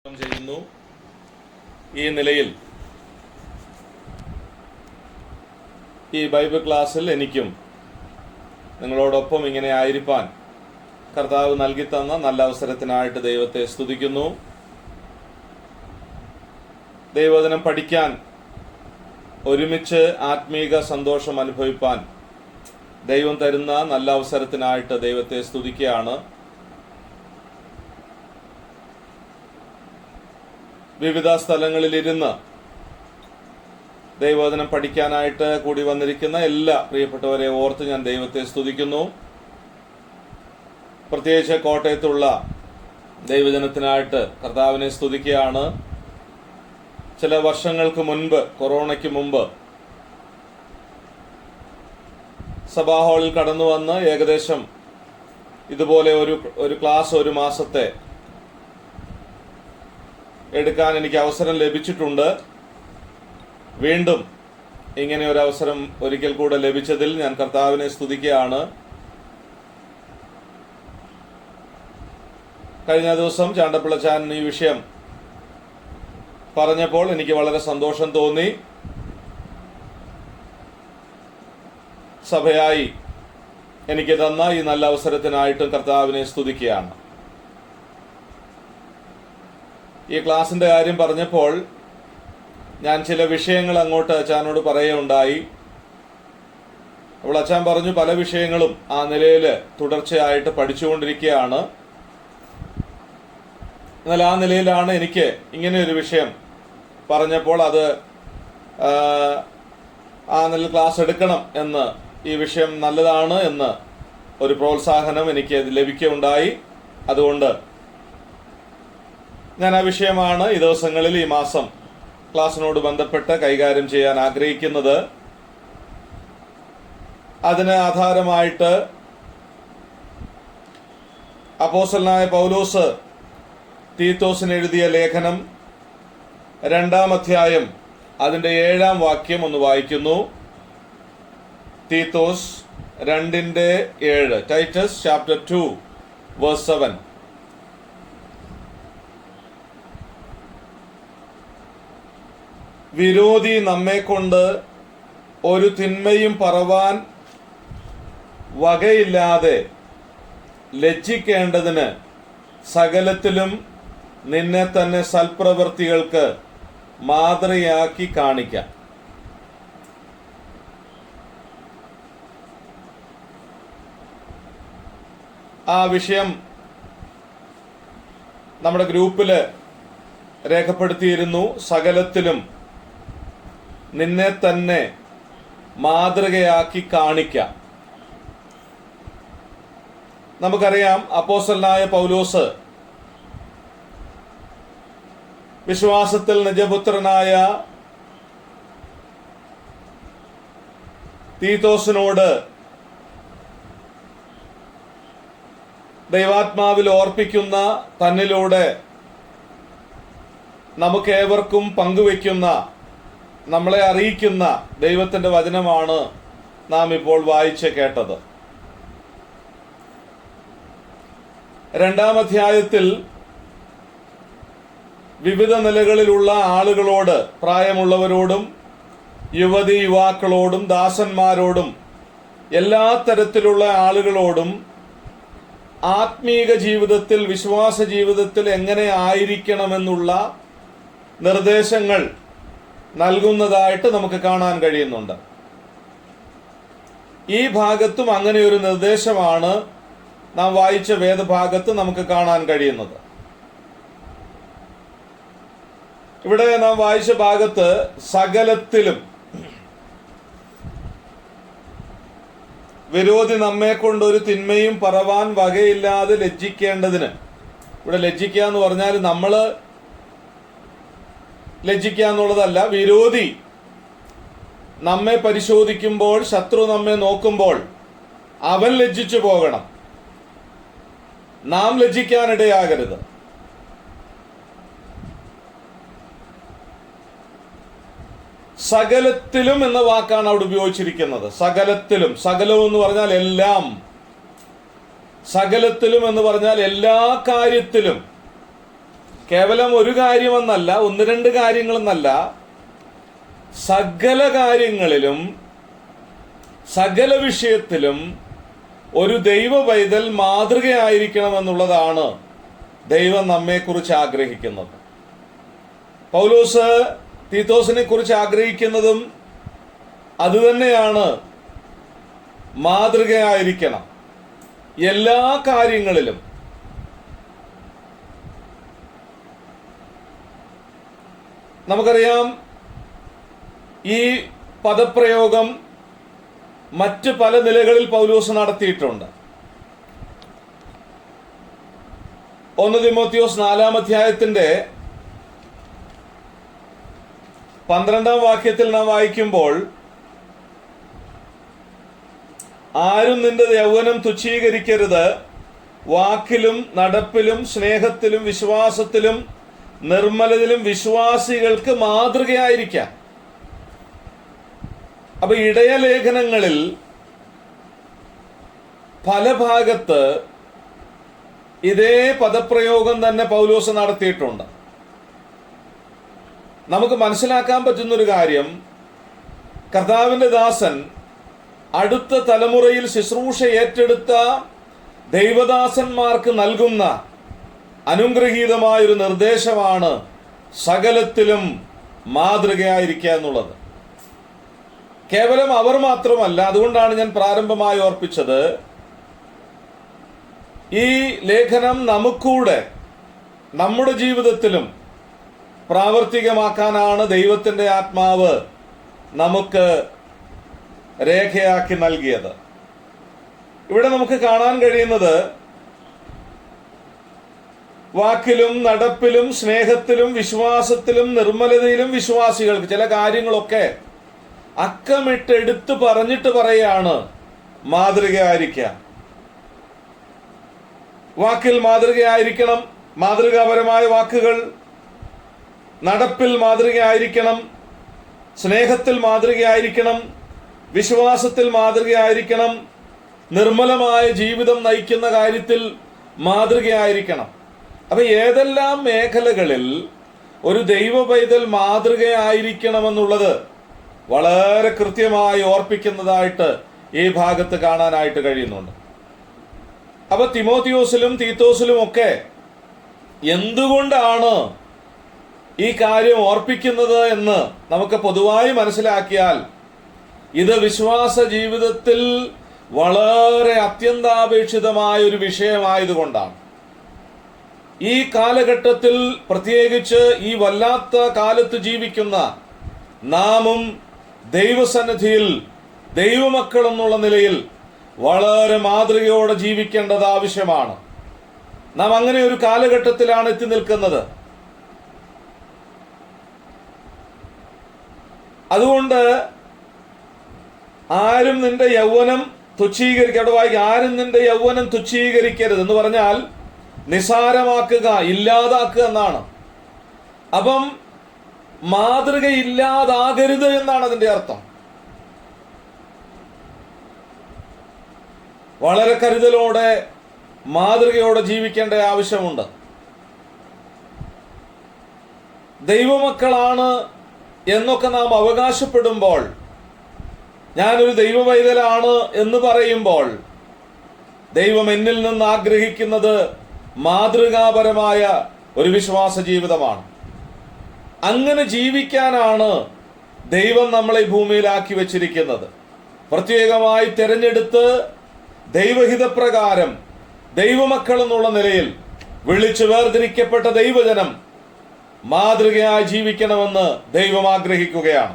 ചെയ്യുന്നു. ഈ നിലയിൽ ഈ ബൈബിൾ ക്ലാസ്സിൽ എനിക്കും നിങ്ങളോടൊപ്പം ഇങ്ങനെ ആയിരിക്കാൻ കർത്താവ് നൽകി തന്ന നല്ല അവസരത്തിനായിട്ട് ദൈവത്തെ സ്തുതിക്കുന്നു. ദൈവവചനം പഠിക്കാൻ, ഒരുമിച്ച് ആത്മീക സന്തോഷം അനുഭവിപ്പാൻ ദൈവം തരുന്ന നല്ല അവസരത്തിനായിട്ട് ദൈവത്തെ സ്തുതിക്കുകയാണ്. വിവിധ സ്ഥലങ്ങളിലിരുന്ന് ദൈവവചനം പഠിക്കാനായിട്ട് കൂടി വന്നിരിക്കുന്ന എല്ലാ പ്രിയപ്പെട്ടവരെ ഓർത്ത് ഞാൻ ദൈവത്തെ സ്തുതിക്കുന്നു. പ്രത്യേകിച്ച് കോട്ടയത്തുള്ള ദൈവജനത്തിനായിട്ട് കർത്താവിനെ സ്തുതിക്കുകയാണ്. ചില വർഷങ്ങൾക്ക് മുൻപ്, കൊറോണയ്ക്ക് മുമ്പ് സഭാ ഹാളിൽ കടന്നു വന്ന് ഏകദേശം ഇതുപോലെ ഒരു ക്ലാസ് ഒരു മാസത്തെ എടുക്കാൻ എനിക്ക് അവസരം ലഭിച്ചിട്ടുണ്ട്. വീണ്ടും ഇങ്ങനെ ഒരു അവസരം ഒരിക്കൽ കൂടെ ലഭിച്ചതിൽ ഞാൻ കർത്താവിനെ സ്തുതിക്കുകയാണ്. കഴിഞ്ഞ ദിവസം ചാണ്ടപ്പിള്ളച്ചാൻ ഈ വിഷയം പറഞ്ഞപ്പോൾ എനിക്ക് വളരെ സന്തോഷം തോന്നി. സഭയായി എനിക്ക് തന്ന ഈ നല്ല അവസരത്തിനായിട്ടും കർത്താവിനെ സ്തുതിക്കുകയാണ്. ഈ ക്ലാസിന്റെ കാര്യം പറഞ്ഞപ്പോൾ ഞാൻ ചില വിഷയങ്ങൾ അങ്ങോട്ട് അച്ഛനോട് പറയുകയുണ്ടായി. അപ്പോൾ അച്ഛൻ പറഞ്ഞു പല വിഷയങ്ങളും ആ നിലയിൽ തുടർച്ചയായിട്ട് പഠിച്ചുകൊണ്ടിരിക്കുകയാണ്. എന്നാൽ ആ നിലയിലാണ് എനിക്ക് ഇങ്ങനെ ഒരു വിഷയം പറഞ്ഞപ്പോൾ അത് ആ നിലയിൽ ക്ലാസ് എടുക്കണം എന്ന്, ഈ വിഷയം നല്ലതാണ് എന്ന് ഒരു പ്രോത്സാഹനം എനിക്ക് ലഭിക്കുകയുണ്ടായി. അതുകൊണ്ട് ഞാൻ ആ വിഷയമാണ് ഈ ദിവസങ്ങളിൽ, ഈ മാസം ക്ലാസ്സിനോട് ബന്ധപ്പെട്ട് കൈകാര്യം ചെയ്യാൻ ആഗ്രഹിക്കുന്നത്. അതിന് ആധാരമായിട്ട് അപ്പോസ്തലനായ പൗലോസ് തീത്തോസിന് എഴുതിയ ലേഖനം 2-ാം അധ്യായം അതിന്റെ 7-ാം വാക്യം ഒന്ന് വായിക്കുന്നു. തീത്തോസ് 2:7, ടൈറ്റസ് ചാപ്റ്റർ 2 വേഴ്സ് 7. വിരോധി നമ്മെക്കൊണ്ട് ഒരു തിന്മയും പറവാൻ വകയില്ലാതെ ലജ്ജിക്കേണ്ടതിന് സകലത്തിലും നിന്നെ തന്നെ സൽപ്രവൃത്തികൾക്ക് മാതൃകയാക്കി കാണിക്കാം. ആ വിഷയം നമ്മുടെ ഗ്രൂപ്പില് രേഖപ്പെടുത്തിയിരുന്നു. സകലത്തിലും നിന്നെ തന്നെ മാതൃകയാക്കി കാണിക്കാം. നമുക്കറിയാം, അപ്പോസ്തലനായ പൗലോസ് വിശ്വാസത്തിൽ നിജപുത്രനായ തീത്തോസിനോട് ദൈവാത്മാവിൽ ഓർപ്പിക്കുന്ന, തന്നിലൂടെ നമുക്കേവർക്കും പങ്കുവെക്കുന്ന, നമ്മളെ അറിയിക്കുന്ന ദൈവത്തിന്റെ വചനമാണ് നാം ഇപ്പോൾ വായിച്ച് കേട്ടത്. 2-ാം അധ്യായത്തിൽ വിവിധ നിലകളിലുള്ള ആളുകളോട്, പ്രായമുള്ളവരോടും യുവതി യുവാക്കളോടും ദാസന്മാരോടും എല്ലാ തരത്തിലുള്ള ആളുകളോടും ആത്മീക ജീവിതത്തിൽ, വിശ്വാസ ജീവിതത്തിൽ എങ്ങനെ ആയിരിക്കണമെന്നുള്ള നിർദ്ദേശങ്ങൾ നൽകുന്നതായിട്ട് നമുക്ക് കാണാൻ കഴിയുന്നുണ്ട്. ഈ ഭാഗത്തും അങ്ങനെ ഒരു നിർദ്ദേശമാണ് നാം വായിച്ച വേദഭാഗത്ത് നമുക്ക് കാണാൻ കഴിയുന്നത്. ഇവിടെ നാം വായിച്ച ഭാഗത്ത് സകലത്തിലും വിരോധി നമ്മെ കൊണ്ട് ഒരു തിന്മയും പറവാൻ വകയില്ലാതെ ലജ്ജിക്കേണ്ടതിന്, ഇവിടെ ലജ്ജിക്കുക എന്ന് പറഞ്ഞാൽ നമ്മള് ലജ്ജിക്കുക എന്നുള്ളതല്ല. വിരോധി നമ്മെ പരിശോധിക്കുമ്പോൾ, ശത്രു നമ്മെ നോക്കുമ്പോൾ അവൻ ലജ്ജിച്ചു പോകണം, നാം ലജ്ജിക്കാനിടയാകരുത്. സകലത്തിലും എന്ന വാക്കാണ് അവിടെ ഉപയോഗിച്ചിരിക്കുന്നത്. സകലത്തിലും, സകലം എന്ന് പറഞ്ഞാൽ എല്ലാം, സകലത്തിലും എന്ന് പറഞ്ഞാൽ എല്ലാ കാര്യത്തിലും കേവലം ഒരു കാര്യമെന്നല്ല, ഒന്ന് രണ്ട് കാര്യങ്ങളെന്നല്ല, സകല കാര്യങ്ങളിലും സകല വിഷയത്തിലും ഒരു ദൈവ പൈതൽ മാതൃകയായിരിക്കണമെന്നുള്ളതാണ് ദൈവം നമ്മെക്കുറിച്ച് ആഗ്രഹിക്കുന്നത്. പൗലോസ് തീത്തോസിനെ കുറിച്ച് ആഗ്രഹിക്കുന്നതും അതുതന്നെയാണ്, മാതൃകയായിരിക്കണം എല്ലാ കാര്യങ്ങളിലും. നമുക്കറിയാം, ഈ പദപ്രയോഗം മറ്റ് പല നിലകളിൽ പൗലോസ് നടത്തിയിട്ടുണ്ട്. 1 തിമോത്തിയോസ് 4-ാം അധ്യായത്തിന്റെ 12-ാം വാക്യത്തിൽ നാം വായിക്കുമ്പോൾ, ആരും നിന്റെ യൗവനം തുച്ഛീകരിക്കരുത്, വാക്കിലും നടപ്പിലും സ്നേഹത്തിലും വിശ്വാസത്തിലും നിർമ്മലതയിലും വിശ്വാസികൾക്ക് മാതൃകയായിരിക്കാം. അപ്പൊ ഇടയലേഖനങ്ങളിൽ പല ഭാഗത്ത് ഇതേ പദപ്രയോഗം തന്നെ പൗലോസ് നടത്തിയിട്ടുണ്ട്. നമുക്ക് മനസ്സിലാക്കാൻ പറ്റുന്നൊരു കാര്യം, കർത്താവിന്റെ ദാസൻ അടുത്ത തലമുറയിൽ ശുശ്രൂഷ ഏറ്റെടുത്ത ദൈവദാസന്മാർക്ക് നൽകുന്ന അനുഗ്രഹീതമായൊരു നിർദ്ദേശമാണ് സകലത്തിലും മാതൃകയായിരിക്കുക എന്നുള്ളത്. കേവലം അവർ മാത്രമല്ല. അതുകൊണ്ടാണ് ഞാൻ പ്രാരംഭമായി ഓർപ്പിച്ചത്, ഈ ലേഖനം നമുക്കൂടെ നമ്മുടെ ജീവിതത്തിലും പ്രാവർത്തികമാക്കാനാണ് ദൈവത്തിൻ്റെ ആത്മാവ് നമുക്ക് രേഖയാക്കി നൽകിയത്. ഇവിടെ നമുക്ക് കാണാൻ കഴിയുന്നത്, വാക്കിലും നടപ്പിലും സ്നേഹത്തിലും വിശ്വാസത്തിലും നിർമ്മലതയിലും വിശ്വാസികൾക്ക് ചില കാര്യങ്ങളൊക്കെ അക്കമിട്ട് എടുത്തു പറഞ്ഞിട്ട് പറയാണ് മാതൃകയായിരിക്കുക. വാക്കിൽ മാതൃകയായിരിക്കണം, മാതൃകാപരമായ വാക്കുകൾ. നടപ്പിൽ മാതൃകയായിരിക്കണം, സ്നേഹത്തിൽ മാതൃകയായിരിക്കണം, വിശ്വാസത്തിൽ മാതൃകയായിരിക്കണം, നിർമ്മലമായ ജീവിതം നയിക്കുന്ന കാര്യത്തിൽ മാതൃകയായിരിക്കണം. അപ്പൊ ഏതെല്ലാം മേഖലകളിൽ ഒരു ദൈവ പൈതൽ മാതൃകയായിരിക്കണമെന്നുള്ളത് വളരെ കൃത്യമായി ഓർപ്പിക്കുന്നതായിട്ട് ഈ ഭാഗത്ത് കാണാനായിട്ട് കഴിയുന്നുണ്ട്. അപ്പൊ തിമോത്തിയോസിലും തീത്തോസിലും ഒക്കെ എന്തുകൊണ്ടാണ് ഈ കാര്യം ഓർപ്പിക്കുന്നത് എന്ന് നമുക്ക് പൊതുവായി മനസ്സിലാക്കിയാൽ, ഇത് വിശ്വാസ ജീവിതത്തിൽ വളരെ അത്യന്താപേക്ഷിതമായ ഒരു വിഷയമായതുകൊണ്ടാണ്. ഈ കാലഘട്ടത്തിൽ, പ്രത്യേകിച്ച് ഈ വല്ലാത്ത കാലത്ത് ജീവിക്കുന്ന നാമും ദൈവസന്നിധിയിൽ ദൈവമക്കൾ എന്നുള്ള നിലയിൽ വളരെ മാതൃകയോടെ ജീവിക്കേണ്ടത് ആവശ്യമാണ്. നാം അങ്ങനെ ഒരു കാലഘട്ടത്തിലാണ് എത്തി നിൽക്കുന്നത്. അതുകൊണ്ട് ആരും നിന്റെ യൗവനം തുച്ഛീകരിക്കുക. ആരും നിന്റെ യൗവനം തുച്ഛീകരിക്കരുത് എന്ന് പറഞ്ഞാൽ നിസാരമാക്കുക, ഇല്ലാതാക്കുക എന്നാണ്. അപ്പം മാതൃകയില്ലാതാകരുത് എന്നാണ് അതിന്റെ അർത്ഥം. വളരെ കരുതലോടെ മാതൃകയോടെ ജീവിക്കേണ്ട ആവശ്യമുണ്ട്. ദൈവമക്കളാണ് എന്നൊക്കെ നാം അവകാശപ്പെടുമ്പോൾ, ഞാനൊരു ദൈവ പൈതലാണ് എന്ന് പറയുമ്പോൾ, ദൈവം എന്നിൽ നിന്ന് ആഗ്രഹിക്കുന്നത് മാതൃകാപരമായ ഒരു വിശ്വാസ ജീവിതമാണ്. അങ്ങനെ ജീവിക്കാനാണ് ദൈവം നമ്മളെ ഭൂമിയിലാക്കി വെച്ചിരിക്കുന്നത്. പ്രത്യേകമായി തിരഞ്ഞെടുത്ത് ദൈവഹിതപ്രകാരം ദൈവമക്കൾ എന്നുള്ള നിലയിൽ വിളിച്ചു വേർതിരിക്കപ്പെട്ട ദൈവജനം മാതൃകയായി ജീവിക്കണമെന്ന് ദൈവം ആഗ്രഹിക്കുകയാണ്.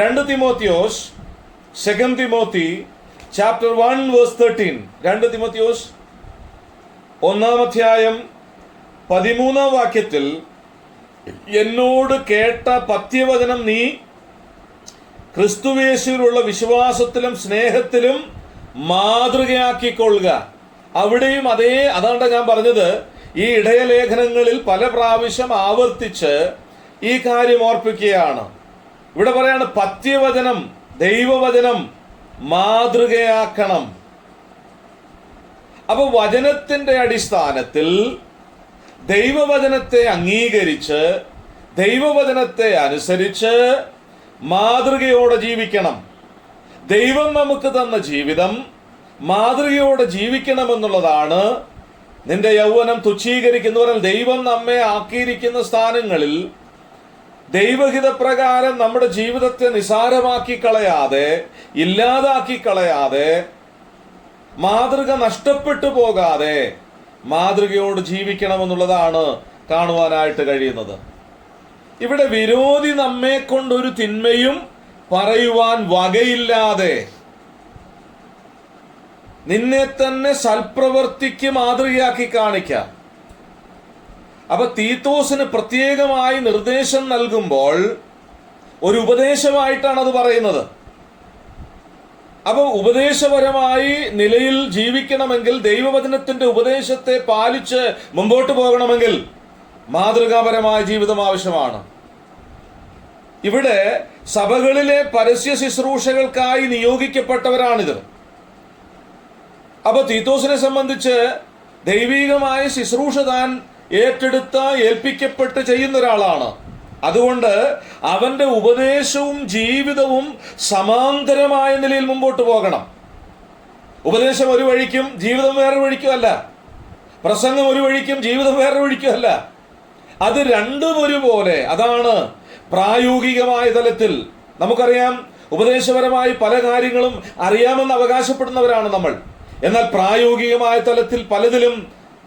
2 തിമോത്തിയോസ് 2 തിമോത്തി chapter 1 verse 13. 2 തിമോത്തിയോസ് 1-ാം അധ്യായം 13-ാം വാക്യത്തിൽ, എന്നോട് കേട്ട പഥ്യവചനം നീ ക്രിസ്തുയേശുവിലുള്ള വിശ്വാസത്തിലും സ്നേഹത്തിലും മാതൃകയാക്കിക്കൊള്ളുക. അവിടെയും അതാണ് ഞാൻ പറഞ്ഞത്, ഈ ഇടയലേഖനങ്ങളിൽ പല പ്രാവശ്യം ആവർത്തിച്ച് ഈ കാര്യം ഓർപ്പിക്കുകയാണ്. ഇവിടെ പറയാണ്, പഥ്യവചനം, ദൈവവചനം മാതൃകയാക്കണം. അപ്പൊ വചനത്തിന്റെ അടിസ്ഥാനത്തിൽ ദൈവവചനത്തെ അംഗീകരിച്ച് ദൈവവചനത്തെ അനുസരിച്ച് മാതൃകയോടെ ജീവിക്കണം. ദൈവം നമുക്ക് തന്ന ജീവിതം മാതൃകയോടെ ജീവിക്കണമെന്നുള്ളതാണ്. നിന്റെ യൗവനം തുച്ഛീകരിക്കുന്നവരിൽ ദൈവം നമ്മെ ആക്കിയിരിക്കുന്ന സ്ഥാനങ്ങളിൽ ദൈവഹിതപ്രകാരം നമ്മുടെ ജീവിതത്തെ നിസാരമാക്കി കളയാതെ, ഇല്ലാതാക്കി കളയാതെ, മാതൃക നഷ്ടപ്പെട്ടു പോകാതെ മാതൃകയോട് ജീവിക്കണമെന്നുള്ളതാണ് കാണുവാനായിട്ട് കഴിയുന്നത്. ഇവിടെ വിരോധി നമ്മെ കൊണ്ടൊരു തിന്മയും പറയുവാൻ വകയില്ലാതെ നിന്നെ തന്നെ സൽപ്രവർത്തിക്ക് മാതൃകയാക്കി കാണിക്കാം. അപ്പൊ തീത്തോസിന് പ്രത്യേകമായി നിർദ്ദേശം നൽകുമ്പോൾ ഒരു ഉപദേശമായിട്ടാണ് അത് പറയുന്നത്. അപ്പൊ ഉപദേശപരമായി നിലയിൽ ജീവിക്കണമെങ്കിൽ, ദൈവവചനത്തിന്റെ ഉപദേശത്തെ പാലിച്ച് മുമ്പോട്ട് പോകണമെങ്കിൽ മാതൃകാപരമായ ജീവിതം ആവശ്യമാണ്. ഇവിടെ സഭകളിലെ പരസ്യ ശുശ്രൂഷകൾക്കായി നിയോഗിക്കപ്പെട്ടവരാണിത്. അപ്പൊ തീത്തോസിനെ സംബന്ധിച്ച് ദൈവികമായ ശുശ്രൂഷ താൻ ഏൽപ്പിക്കപ്പെട്ട് ചെയ്യുന്ന ഒരാളാണ്. അതുകൊണ്ട് അവന്റെ ഉപദേശവും ജീവിതവും സമാന്തരമായ നിലയിൽ മുമ്പോട്ട് പോകണം. ഉപദേശം ഒരു വഴിക്കും ജീവിതം വേറെ വഴിക്കും അല്ല. പ്രസംഗം ഒരു വഴിക്കും ജീവിതം വേറെ വഴിക്കും അല്ല. അത് രണ്ടും ഒരുപോലെ. അതാണ് പ്രായോഗികമായ തലത്തിൽ. നമുക്കറിയാം, ഉപദേശപരമായി പല കാര്യങ്ങളും അറിയാമെന്ന് അവകാശപ്പെടുന്നവരാണ് നമ്മൾ. എന്നാൽ പ്രായോഗികമായ തലത്തിൽ പലതിലും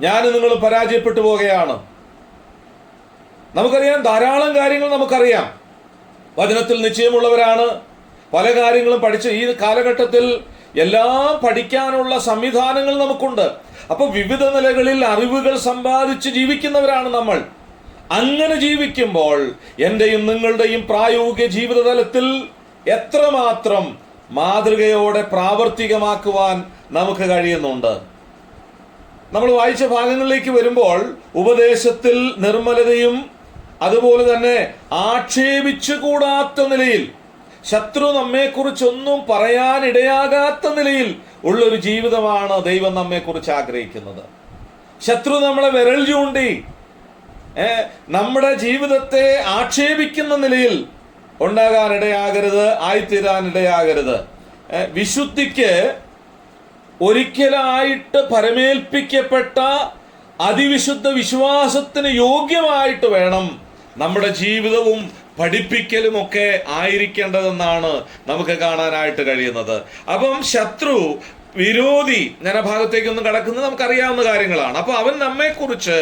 ഞാനും നിങ്ങളും പരാജയപ്പെട്ടു പോകുകയാണ്. നമുക്കറിയാം, ധാരാളം കാര്യങ്ങൾ നമുക്കറിയാം, വചനത്തിൽ നിശ്ചയമുള്ളവരാണ്, പല കാര്യങ്ങളും പഠിച്ച് ഈ കാലഘട്ടത്തിൽ എല്ലാം പഠിക്കാനുള്ള സംവിധാനങ്ങൾ നമുക്കുണ്ട്. അപ്പൊ വിവിധ നിലകളിൽ അറിവുകൾ സമ്പാദിച്ച് ജീവിക്കുന്നവരാണ് നമ്മൾ. അങ്ങനെ ജീവിക്കുമ്പോൾ എന്റെയും നിങ്ങളുടെയും പ്രായോഗിക ജീവിത തലത്തിൽ എത്രമാത്രം മാതൃകയോടെ പ്രാവർത്തികമാക്കുവാൻ നമുക്ക് കഴിയുന്നുണ്ട്. നമ്മൾ വായിച്ച ഭാഗങ്ങളിലേക്ക് വരുമ്പോൾ ഉപദേശത്തിൽ നിർമ്മലതയും അതുപോലെ തന്നെ ആക്ഷേപിച്ചുകൂടാത്ത നിലയിൽ, ശത്രു നമ്മെക്കുറിച്ചൊന്നും പറയാനിടയാകാത്ത നിലയിൽ ഉള്ളൊരു ജീവിതമാണ് ദൈവം നമ്മെക്കുറിച്ച് ആഗ്രഹിക്കുന്നത്. ശത്രു നമ്മളെ വിരൽ ചൂണ്ടി നമ്മുടെ ജീവിതത്തെ ആക്ഷേപിക്കുന്ന നിലയിൽ ഉണ്ടാകാനിടയാകരുത്, ആയിത്തീരാനിടയാകരുത്. വിശുദ്ധിക്ക് ഒരിക്കലായിട്ട് പരമേൽപ്പിക്കപ്പെട്ട അതിവിശുദ്ധ വിശ്വാസത്തിന് യോഗ്യമായിട്ട് വേണം നമ്മുടെ ജീവിതവും പഠിപ്പിക്കലുമൊക്കെ ആയിരിക്കേണ്ടതെന്നാണ് നമുക്ക് കാണാനായിട്ട് കഴിയുന്നത്. അപ്പം ശത്രു, വിരോധി, ഞാൻ ആ ഭാഗത്തേക്കൊന്നും കടക്കുന്നത് നമുക്കറിയാവുന്ന കാര്യങ്ങളാണ്. അപ്പൊ അവൻ നമ്മെക്കുറിച്ച്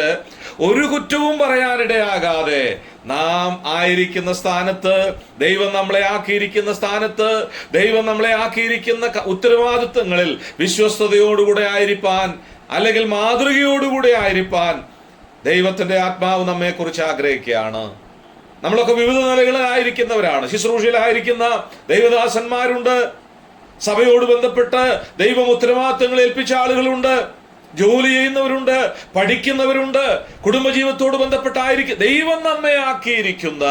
ഒരു കുറ്റവും പറയാനിടയാകാതെ നാം ആയിരിക്കുന്ന സ്ഥാനത്ത്, ദൈവം നമ്മളെ ആക്കിയിരിക്കുന്ന സ്ഥാനത്ത്, ദൈവം നമ്മളെ ആക്കിയിരിക്കുന്ന ഉത്തരവാദിത്വങ്ങളിൽ വിശ്വസ്തയോടുകൂടെ ആയിരിക്കാൻ, അല്ലെങ്കിൽ മാതൃകയോടുകൂടെ ആയിരിക്കാൻ ദൈവത്തിന്റെ ആത്മാവ് നമ്മെക്കുറിച്ച് ആഗ്രഹിക്കുകയാണ്. നമ്മളൊക്കെ വിവിധ നിലകളിലായിരിക്കുന്നവരാണ്. ശുശ്രൂഷയിലായിരിക്കുന്ന ദൈവദാസന്മാരുണ്ട്, സഭയോട് ബന്ധപ്പെട്ട് ദൈവം ഉത്തരവാദിത്തങ്ങൾ ഏൽപ്പിച്ച ആളുകളുണ്ട്, ജോലി ചെയ്യുന്നവരുണ്ട്, പഠിക്കുന്നവരുണ്ട്, കുടുംബജീവിതത്തോട് ബന്ധപ്പെട്ടായിരിക്കും. ദൈവം നമ്മെ ആക്കിയിരിക്കുന്ന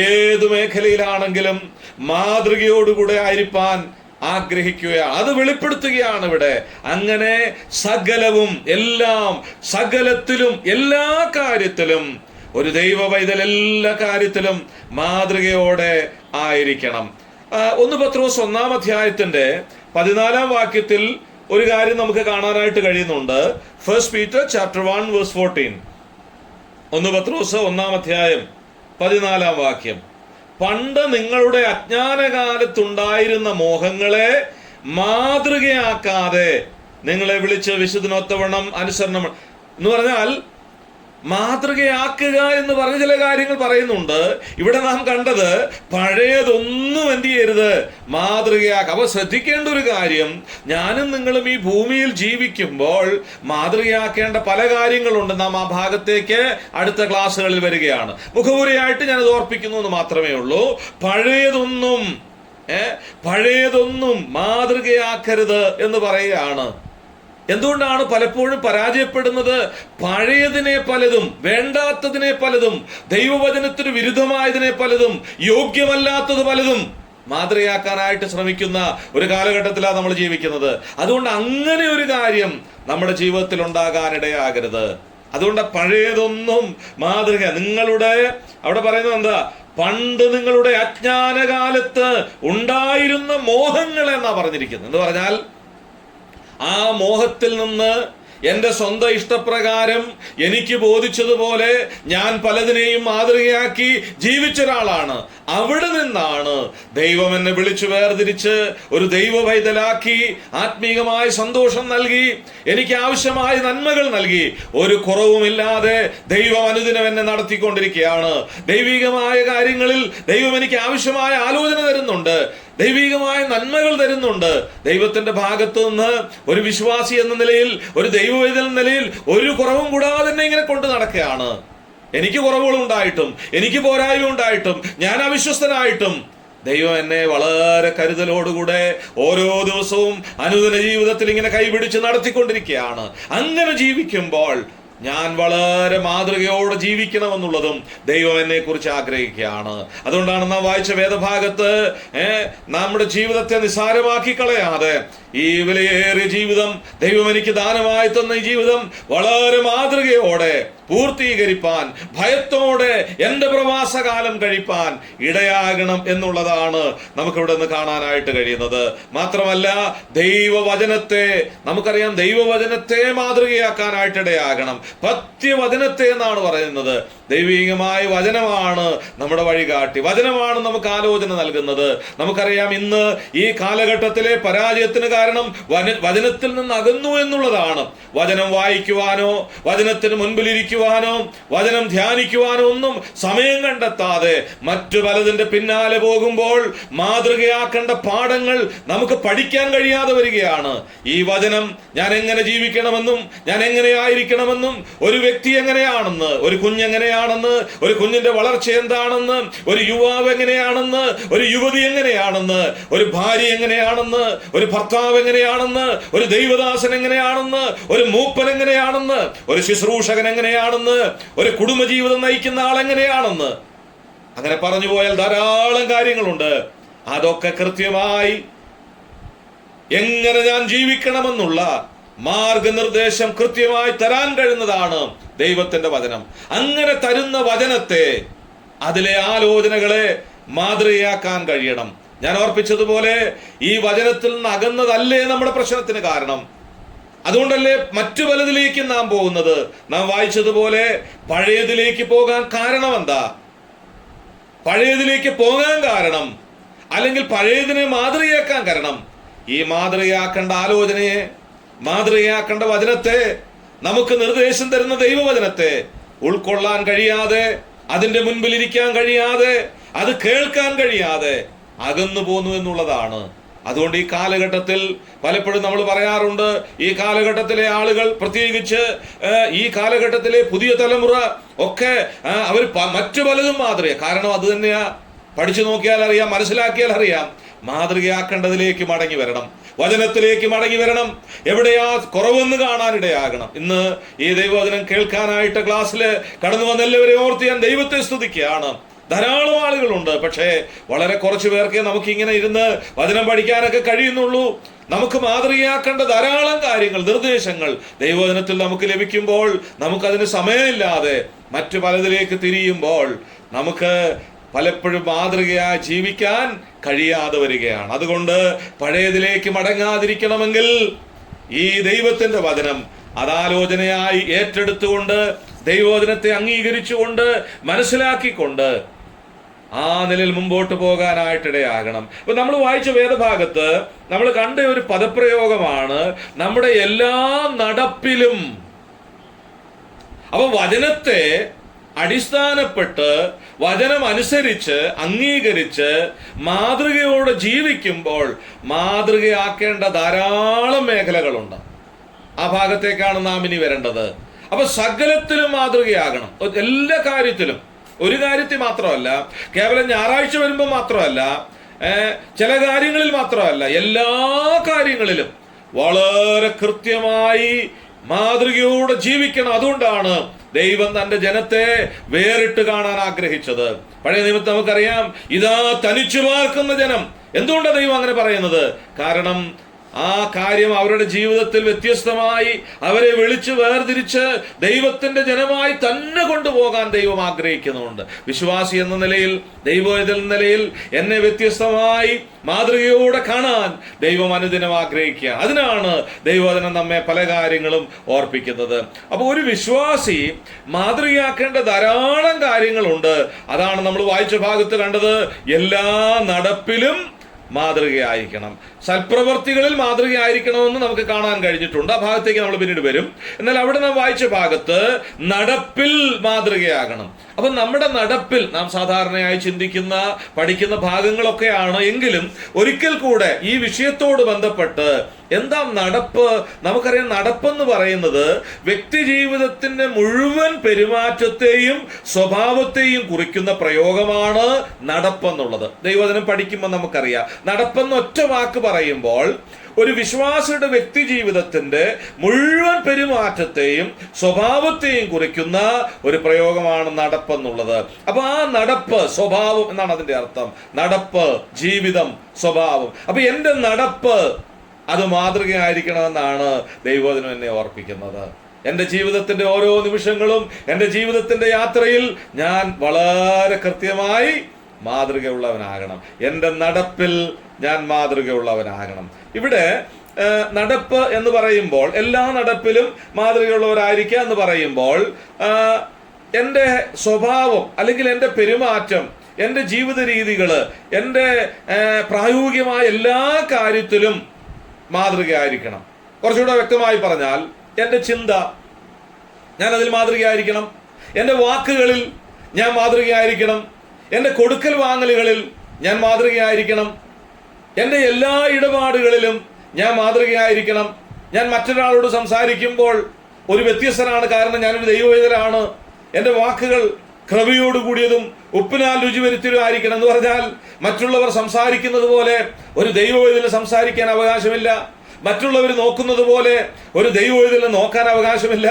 ഏതു മേഖലയിലാണെങ്കിലും മാതൃകയോടുകൂടെ ആയിരിക്കാൻ ആഗ്രഹിക്കുകയാണ്. അത് വെളിപ്പെടുത്തുകയാണ് ഇവിടെ. അങ്ങനെ സകലവും, എല്ലാം, സകലത്തിലും, എല്ലാ കാര്യത്തിലും ഒരു ദൈവ പൈതൽ എല്ലാ കാര്യത്തിലും മാതൃകയോടെ ആയിരിക്കണം. 1 പത്രോസ് 1-ാം അധ്യായത്തിന്റെ 14-ാം വാക്യത്തിൽ ഒരു കാര്യം നമുക്ക് കാണാനായിട്ട് കഴിയുന്നുണ്ട്. 1 Peter chapter 1 verse 14. 1 പത്രോസ് 1-ാം അധ്യായം 14-ാം വാക്യം. പണ്ട് നിങ്ങളുടെ അജ്ഞാനകാലത്തുണ്ടായിരുന്ന മോഹങ്ങളെ മാതൃകയാക്കാതെ നിങ്ങളെ വിളിച്ച് വിശുദ്ധനൊത്തവണ്ണം അനുസരണം എന്ന് പറഞ്ഞാൽ മാതൃകയാക്കുക എന്ന് പറഞ്ഞ ചില കാര്യങ്ങൾ പറയുന്നുണ്ട്. ഇവിടെ നാം കണ്ടത് പഴയതൊന്നും എന്ത് ചെയ്യരുത്, മാതൃകയാക്കുക. അപ്പൊ ശ്രദ്ധിക്കേണ്ട ഒരു കാര്യം, ഞാനും നിങ്ങളും ഈ ഭൂമിയിൽ ജീവിക്കുമ്പോൾ മാതൃകയാക്കേണ്ട പല കാര്യങ്ങളുണ്ട്. നാം ആ ഭാഗത്തേക്ക് അടുത്ത ക്ലാസ്സുകളിൽ വരികയാണ്. മുഖവുരയായിട്ട് ഞാനത് ഓർപ്പിക്കുന്നു എന്ന് മാത്രമേ ഉള്ളൂ. പഴയതൊന്നും മാതൃകയാക്കരുത് എന്ന് പറയുകയാണ്. എന്തുകൊണ്ടാണ് പലപ്പോഴും പരാജയപ്പെടുന്നത്? പഴയതിനെ പലതും, വേണ്ടാത്തതിനെ പലതും, ദൈവവചനത്തിന് വിരുദ്ധമായതിനെ പലതും, യോഗ്യമല്ലാത്തത് പലതും മാതൃകയാക്കാനായിട്ട് ശ്രമിക്കുന്ന ഒരു കാലഘട്ടത്തിലാണ് നമ്മൾ ജീവിക്കുന്നത്. അതുകൊണ്ട് അങ്ങനെ ഒരു കാര്യം നമ്മുടെ ജീവിതത്തിൽ ഉണ്ടാകാനിടയാകരുത്. അതുകൊണ്ട് പഴയതൊന്നും മാതൃക. നിങ്ങളുടെ അവിടെ പറയുന്നത് എന്താ? പണ്ട് നിങ്ങളുടെ അജ്ഞാനകാലത്ത് ഉണ്ടായിരുന്ന മോഹങ്ങൾ എന്നാ പറഞ്ഞിരിക്കുന്നത്. എന്ന് പറഞ്ഞാൽ ആ മോഹത്തിൽ നിന്ന് എന്റെ സ്വന്തം ഇഷ്ടപ്രകാരം എനിക്ക് ബോധിച്ചതുപോലെ ഞാൻ പലതിനെയും മാതൃകയാക്കി ജീവിച്ച ഒരാളാണ്. അവിടെ നിന്നാണ് ദൈവം എന്നെ വിളിച്ചു വേർതിരിച്ച് ഒരു ദൈവ പൈതലാക്കി ആത്മീകമായ സന്തോഷം നൽകി, എനിക്ക് ആവശ്യമായ നന്മകൾ നൽകി, ഒരു കുറവുമില്ലാതെ ദൈവം അനുദിനം എന്നെ നടത്തിക്കൊണ്ടിരിക്കുകയാണ്. ദൈവികമായ കാര്യങ്ങളിൽ ദൈവം എനിക്ക് ആവശ്യമായ ആലോചന തരുന്നുണ്ട്, ദൈവികമായ നന്മകൾ തരുന്നുണ്ട്. ദൈവത്തിന്റെ ഭാഗത്തു നിന്ന് ഒരു വിശ്വാസി എന്ന നിലയിൽ, ഒരു ദൈവവേദന എന്ന നിലയിൽ ഒരു കുറവും കൂടാതെ തന്നെ ഇങ്ങനെ കൊണ്ട് നടക്കുകയാണ്. എനിക്ക് കുറവുകൾ ഉണ്ടായിട്ടും, എനിക്ക് പോരായ്മ ഉണ്ടായിട്ടും, ഞാൻ അവിശ്വസ്തനായിട്ടും ദൈവം എന്നെ വളരെ കരുതലോടുകൂടെ ഓരോ ദിവസവും അനുദിന ജീവിതത്തിൽ ഇങ്ങനെ കൈപിടിച്ച് നടത്തിക്കൊണ്ടിരിക്കുകയാണ്. അങ്ങനെ ജീവിക്കുമ്പോൾ ഞാൻ വളരെ മാതൃകയോടെ ജീവിക്കണമെന്നുള്ളതും ദൈവം എന്നെ കുറിച്ച് ആഗ്രഹിക്കുകയാണ്. അതുകൊണ്ടാണ് നാം വായിച്ച വേദഭാഗത്ത് നമ്മുടെ ജീവിതത്തെ നിസ്സാരമാക്കി കളയാതെ ഈ വിലയേറിയ ജീവിതം, ദൈവം എനിക്ക് ദാനമായി തന്ന ഈ ജീവിതം വളരെ മാതൃകയോടെ പൂർത്തീകരിപ്പാൻ, ഭയത്തോടെ എന്റെ പ്രവാസകാലം കഴിപ്പാൻ ഇടയാകണം എന്നുള്ളതാണ് നമുക്കിവിടെ നിന്ന് കാണാനായിട്ട് കഴിയുന്നത്. മാത്രമല്ല ദൈവവചനത്തെ, നമുക്കറിയാം ദൈവവചനത്തെ മാതൃകയാക്കാനായിട്ട് ഇടയാകണം. പത്യവചനത്തെ എന്നാണ് പറയുന്നത്. ദൈവികമായ വചനമാണ് നമ്മുടെ വഴികാട്ടി, വചനമാണ് നമുക്ക് ആലോചന നൽകുന്നത്. നമുക്കറിയാം ഇന്ന് ഈ കാലഘട്ടത്തിലെ പരാജയത്തിന് കാരണം വചനത്തിൽ നിന്ന് അകന്നു എന്നുള്ളതാണ്. വചനം വായിക്കുവാനോ വചനത്തിന് മുൻപിലിരിക്കുവാനോ വചനം ധ്യാനിക്കുവാനോ ഒന്നും സമയം കണ്ടെത്താതെ മറ്റു പലതിന്റെ പിന്നാലെ പോകുമ്പോൾ മാതൃകയാക്കേണ്ട പാഠങ്ങൾ നമുക്ക് പഠിക്കാൻ കഴിയാതെ വരികയാണ്. ഈ വചനം ഞാൻ എങ്ങനെ ജീവിക്കണമെന്നും ഞാൻ എങ്ങനെയായിരിക്കണമെന്നും, ഒരു വ്യക്തി എങ്ങനെയാണെന്ന്, ഒരു കുഞ്ഞെങ്ങനെയാണെന്ന്, ഒരു കുഞ്ഞിന്റെ വളർച്ച എന്താണെന്ന്, ഒരു യുവാവ് എങ്ങനെയാണെന്ന്, ഒരു യുവതി എങ്ങനെയാണെന്ന്, ഒരു ഭാര്യ എങ്ങനെയാണെന്ന്, ഒരു ഭർത്താവ് എങ്ങനെയാണെന്ന്, ഒരു ദൈവദാസൻ എങ്ങനെയാണെന്ന്, ഒരു മൂപ്പൻ എങ്ങനെയാണെന്ന്, ഒരു ശുശ്രൂഷകൻ എങ്ങനെയാണെന്ന്, ഒരു കുടുംബജീവിതം നയിക്കുന്ന ആൾ എങ്ങനെയാണെന്ന്, അങ്ങനെ പറഞ്ഞു പോയാൽ ധാരാളം കാര്യങ്ങളുണ്ട്. അതൊക്കെ കൃത്യമായി എങ്ങനെ ഞാൻ ജീവിക്കണമെന്നുള്ള മാർഗനിർദ്ദേശം കൃത്യമായി തരാൻ കഴിയുന്നതാണ് ദൈവത്തിന്റെ വചനം. അങ്ങനെ തരുന്ന വചനത്തെ, അതിലെ ആലോചനകളെ മാതൃകയാക്കാൻ കഴിയണം. ഞാൻ ഓർപ്പിച്ചതുപോലെ ഈ വചനത്തിൽ നിന്ന് അകന്നതല്ലേ നമ്മുടെ പ്രശ്നത്തിന് കാരണം. അതുകൊണ്ടല്ലേ മറ്റു പലതിലേക്ക് നാം പോകുന്നത്. നാം വായിച്ചതുപോലെ പഴയതിലേക്ക് പോകാൻ കാരണം എന്താ? പഴയതിലേക്ക് പോകാൻ കാരണം, അല്ലെങ്കിൽ പഴയതിനെ മാതൃകയാക്കാൻ കാരണം, ഈ മാതൃകയാക്കേണ്ട ആലോചനയെ, മാതൃകയാക്കേണ്ട വചനത്തെ, നമുക്ക് നിർദ്ദേശം തരുന്ന ദൈവവചനത്തെ ഉൾക്കൊള്ളാൻ കഴിയാതെ, അതിന്റെ മുൻപിൽ ഇരിക്കാൻ കഴിയാതെ, അത് കേൾക്കാൻ കഴിയാതെ അകന്നു പോന്നു എന്നുള്ളതാണ്. അതുകൊണ്ട് ഈ കാലഘട്ടത്തിൽ പലപ്പോഴും നമ്മൾ പറയാറുണ്ട്, ഈ കാലഘട്ടത്തിലെ ആളുകൾ, പ്രത്യേകിച്ച് ഈ കാലഘട്ടത്തിലെ പുതിയ തലമുറ ഒക്കെ അവർ മറ്റു പലതും മാതൃക. കാരണം അത് തന്നെയാ, പഠിച്ചു നോക്കിയാൽ അറിയാം, മനസ്സിലാക്കിയാൽ അറിയാം. മാതൃകയാക്കേണ്ടതിലേക്ക് മടങ്ങി വരണം, വചനത്തിലേക്ക് മടങ്ങി വരണം. എവിടെയാ കുറവെന്ന് കാണാനിടയാകണം. ഇന്ന് ഈ ദൈവവചനം കേൾക്കാനായിട്ട് ക്ലാസ്സിൽ കടന്നു വന്ന എല്ലാവരെയും ഓർത്ത് ഞാൻ ദൈവത്തെ സ്തുതിക്കുകയാണ്. ധാരാളം ആളുകളുണ്ട്, പക്ഷേ വളരെ കുറച്ചു പേർക്ക് നമുക്ക് ഇങ്ങനെ ഇരുന്ന് വചനം പഠിക്കാനൊക്കെ കഴിയുന്നുള്ളൂ. നമുക്ക് മാതൃകയാക്കേണ്ട ധാരാളം കാര്യങ്ങൾ, നിർദ്ദേശങ്ങൾ ദൈവവചനത്തിൽ നമുക്ക് ലഭിക്കുമ്പോൾ നമുക്കതിന് സമയമില്ലാതെ മറ്റു പലതിലേക്ക് തിരിയുമ്പോൾ നമുക്ക് പലപ്പോഴും മാതൃകയായി ജീവിക്കാൻ കഴിയാതെ വരികയാണ്. അതുകൊണ്ട് പഴയതിലേക്ക് മടങ്ങാതിരിക്കണമെങ്കിൽ ഈ ദൈവത്തിന്റെ വചനം അതാലോചനയായി ഏറ്റെടുത്തുകൊണ്ട്, ദൈവവചനത്തെ അംഗീകരിച്ചുകൊണ്ട്, മനസ്സിലാക്കിക്കൊണ്ട് ആ നിലയിൽ മുമ്പോട്ട് പോകാനായിട്ടിടയാകണം. അപ്പൊ നമ്മൾ വായിച്ച വേദഭാഗത്ത് നമ്മൾ കണ്ട ഒരു പദപ്രയോഗമാണ് നമ്മുടെ എല്ലാ നടപ്പിലും. അപ്പൊ വചനത്തെ അടിസ്ഥാനപ്പെട്ട്, വചനം അനുസരിച്ച്, അംഗീകരിച്ച് മാതൃകയോടെ ജീവിക്കുമ്പോൾ മാതൃകയാക്കേണ്ട ധാരാളം മേഖലകളുണ്ട്. ആ ഭാഗത്തേക്കാണ് നാം ഇനി വരേണ്ടത്. അപ്പൊ സകലത്തിലും മാതൃകയാകണം, എല്ലാ കാര്യത്തിലും. ഒരു കാര്യത്തിൽ മാത്രമല്ല, കേവലം ഞായറാഴ്ച വരുമ്പോൾ മാത്രമല്ല, ചില കാര്യങ്ങളിൽ മാത്രമല്ല, എല്ലാ കാര്യങ്ങളിലും വളരെ കൃത്യമായി മാതൃകയോടെ ജീവിക്കണം. അതുകൊണ്ടാണ് ദൈവം തന്റെ ജനത്തെ വേറിട്ട് കാണാൻ ആഗ്രഹിച്ചത്. പഴയ നിയമത്തിൽ നമുക്കറിയാം, ഇതാ തനിച്ചു പാർക്കുന്ന ജനം. എന്തുകൊണ്ടാണ് ദൈവം അങ്ങനെ പറയുന്നത്? കാരണം ആ കാര്യം അവരുടെ ജീവിതത്തിൽ വ്യത്യസ്തമായി അവരെ വിളിച്ച് വേർതിരിച്ച് ദൈവത്തിന്റെ ജനമായി തന്നെ കൊണ്ടുപോകാൻ ദൈവം ആഗ്രഹിക്കുന്നുണ്ട്. വിശ്വാസി എന്ന നിലയിൽ, ദൈവവേദന എന്ന നിലയിൽ എന്നെ വ്യത്യസ്തമായി മാതൃകയോടെ കാണാൻ ദൈവം അനുദിനം ആഗ്രഹിക്കുക. അതിനാണ് ദൈവവചനം നമ്മെ പല കാര്യങ്ങളും ഓർപ്പിക്കുന്നത്. അപ്പോൾ ഒരു വിശ്വാസി മാതൃകയാക്കേണ്ട ധാരാളം കാര്യങ്ങളുണ്ട്. അതാണ് നമ്മൾ വായിച്ച ഭാഗത്ത് കണ്ടത്. എല്ലാ നടപ്പിലും മാതൃകയായിരിക്കണം, സൽപ്രവർത്തികളിൽ മാതൃകയായിരിക്കണമെന്ന് നമുക്ക് കാണാൻ കഴിഞ്ഞിട്ടുണ്ട്. ആ ഭാഗത്തേക്ക് നമ്മൾ പിന്നീട് വരും. എന്നാൽ അവിടെ നാം വായിച്ച ഭാഗത്ത് നടപ്പിൽ മാതൃകയാകണം. അപ്പം നമ്മുടെ നടപ്പിൽ നാം സാധാരണയായി ചിന്തിക്കുന്ന, പഠിക്കുന്ന ഭാഗങ്ങളൊക്കെയാണ്. എങ്കിലും ഒരിക്കൽ കൂടെ ഈ വിഷയത്തോട് ബന്ധപ്പെട്ട് എന്താ നടപ്പ്? നമുക്കറിയാം, നടപ്പെന്ന് പറയുന്നത് വ്യക്തി ജീവിതത്തിന്റെ മുഴുവൻ പെരുമാറ്റത്തെയും സ്വഭാവത്തെയും കുറിക്കുന്ന പ്രയോഗമാണ് നടപ്പെന്നുള്ളത്. ദൈവവചനം പഠിക്കുമ്പോൾ നമുക്കറിയാം, നടപ്പെന്ന് ഒറ്റ വാക്ക് പറയുമ്പോൾ ഒരു വിശ്വാസിയുടെ വ്യക്തി ജീവിതത്തിന്റെ മുഴുവൻ പെരുമാറ്റത്തെയും സ്വഭാവത്തെയും കുറിക്കുന്ന ഒരു പ്രയോഗമാണ് നടപ്പെന്നുള്ളത്. അപ്പൊ ആ നടപ്പ്, സ്വഭാവം എന്നാണ് അതിന്റെ അർത്ഥം. നടപ്പ്, ജീവിതം, സ്വഭാവം. അപ്പൊ എന്റെ നടപ്പ് അത് മാതൃകയായിരിക്കണമെന്നാണ് ദൈവവചനം എന്നെ ഓർപ്പിക്കുന്നത്. എൻ്റെ ജീവിതത്തിന്റെ ഓരോ നിമിഷങ്ങളും, എൻ്റെ ജീവിതത്തിന്റെ യാത്രയിൽ ഞാൻ വളരെ കൃത്യമായി മാതൃകയുള്ളവനാകണം. എൻ്റെ നടപ്പിൽ ഞാൻ മാതൃകയുള്ളവനാകണം. ഇവിടെ നടപ്പ് എന്ന് പറയുമ്പോൾ, എല്ലാ നടപ്പിലും മാതൃകയുള്ളവരായിരിക്കുക എന്ന് പറയുമ്പോൾ, എൻ്റെ സ്വഭാവം അല്ലെങ്കിൽ എൻ്റെ പെരുമാറ്റം, എൻ്റെ ജീവിത രീതികള്, എൻ്റെ പ്രായോഗികമായ എല്ലാ കാര്യത്തിലും മാതൃകയായിരിക്കണം. കുറച്ചുകൂടെ വ്യക്തമായി പറഞ്ഞാൽ, എൻ്റെ ചിന്ത, ഞാൻ അതിൽ മാതൃകയായിരിക്കണം. എൻ്റെ വാക്കുകളിൽ ഞാൻ മാതൃകയായിരിക്കണം. എൻ്റെ കൊടുക്കൽ വാങ്ങലുകളിൽ ഞാൻ മാതൃകയായിരിക്കണം. എൻ്റെ എല്ലാ ഇടപാടുകളിലും ഞാൻ മാതൃകയായിരിക്കണം. ഞാൻ മറ്റൊരാളോട് സംസാരിക്കുമ്പോൾ ഒരു വ്യത്യസ്തനാണ്, കാരണം ഞാനൊരു ദൈവവേദനാണ്. എൻ്റെ വാക്കുകൾ കൃപയോടുകൂടിയതും ഉപ്പിനാൽ രുചി വരുത്തിയതും ആയിരിക്കണം. എന്ന് പറഞ്ഞാൽ, മറ്റുള്ളവർ സംസാരിക്കുന്നത് പോലെ ഒരു ദൈവവേദന സംസാരിക്കാൻ അവകാശമില്ല. മറ്റുള്ളവർ നോക്കുന്നത് പോലെ ഒരു ദൈവവേദന നോക്കാൻ അവകാശമില്ല.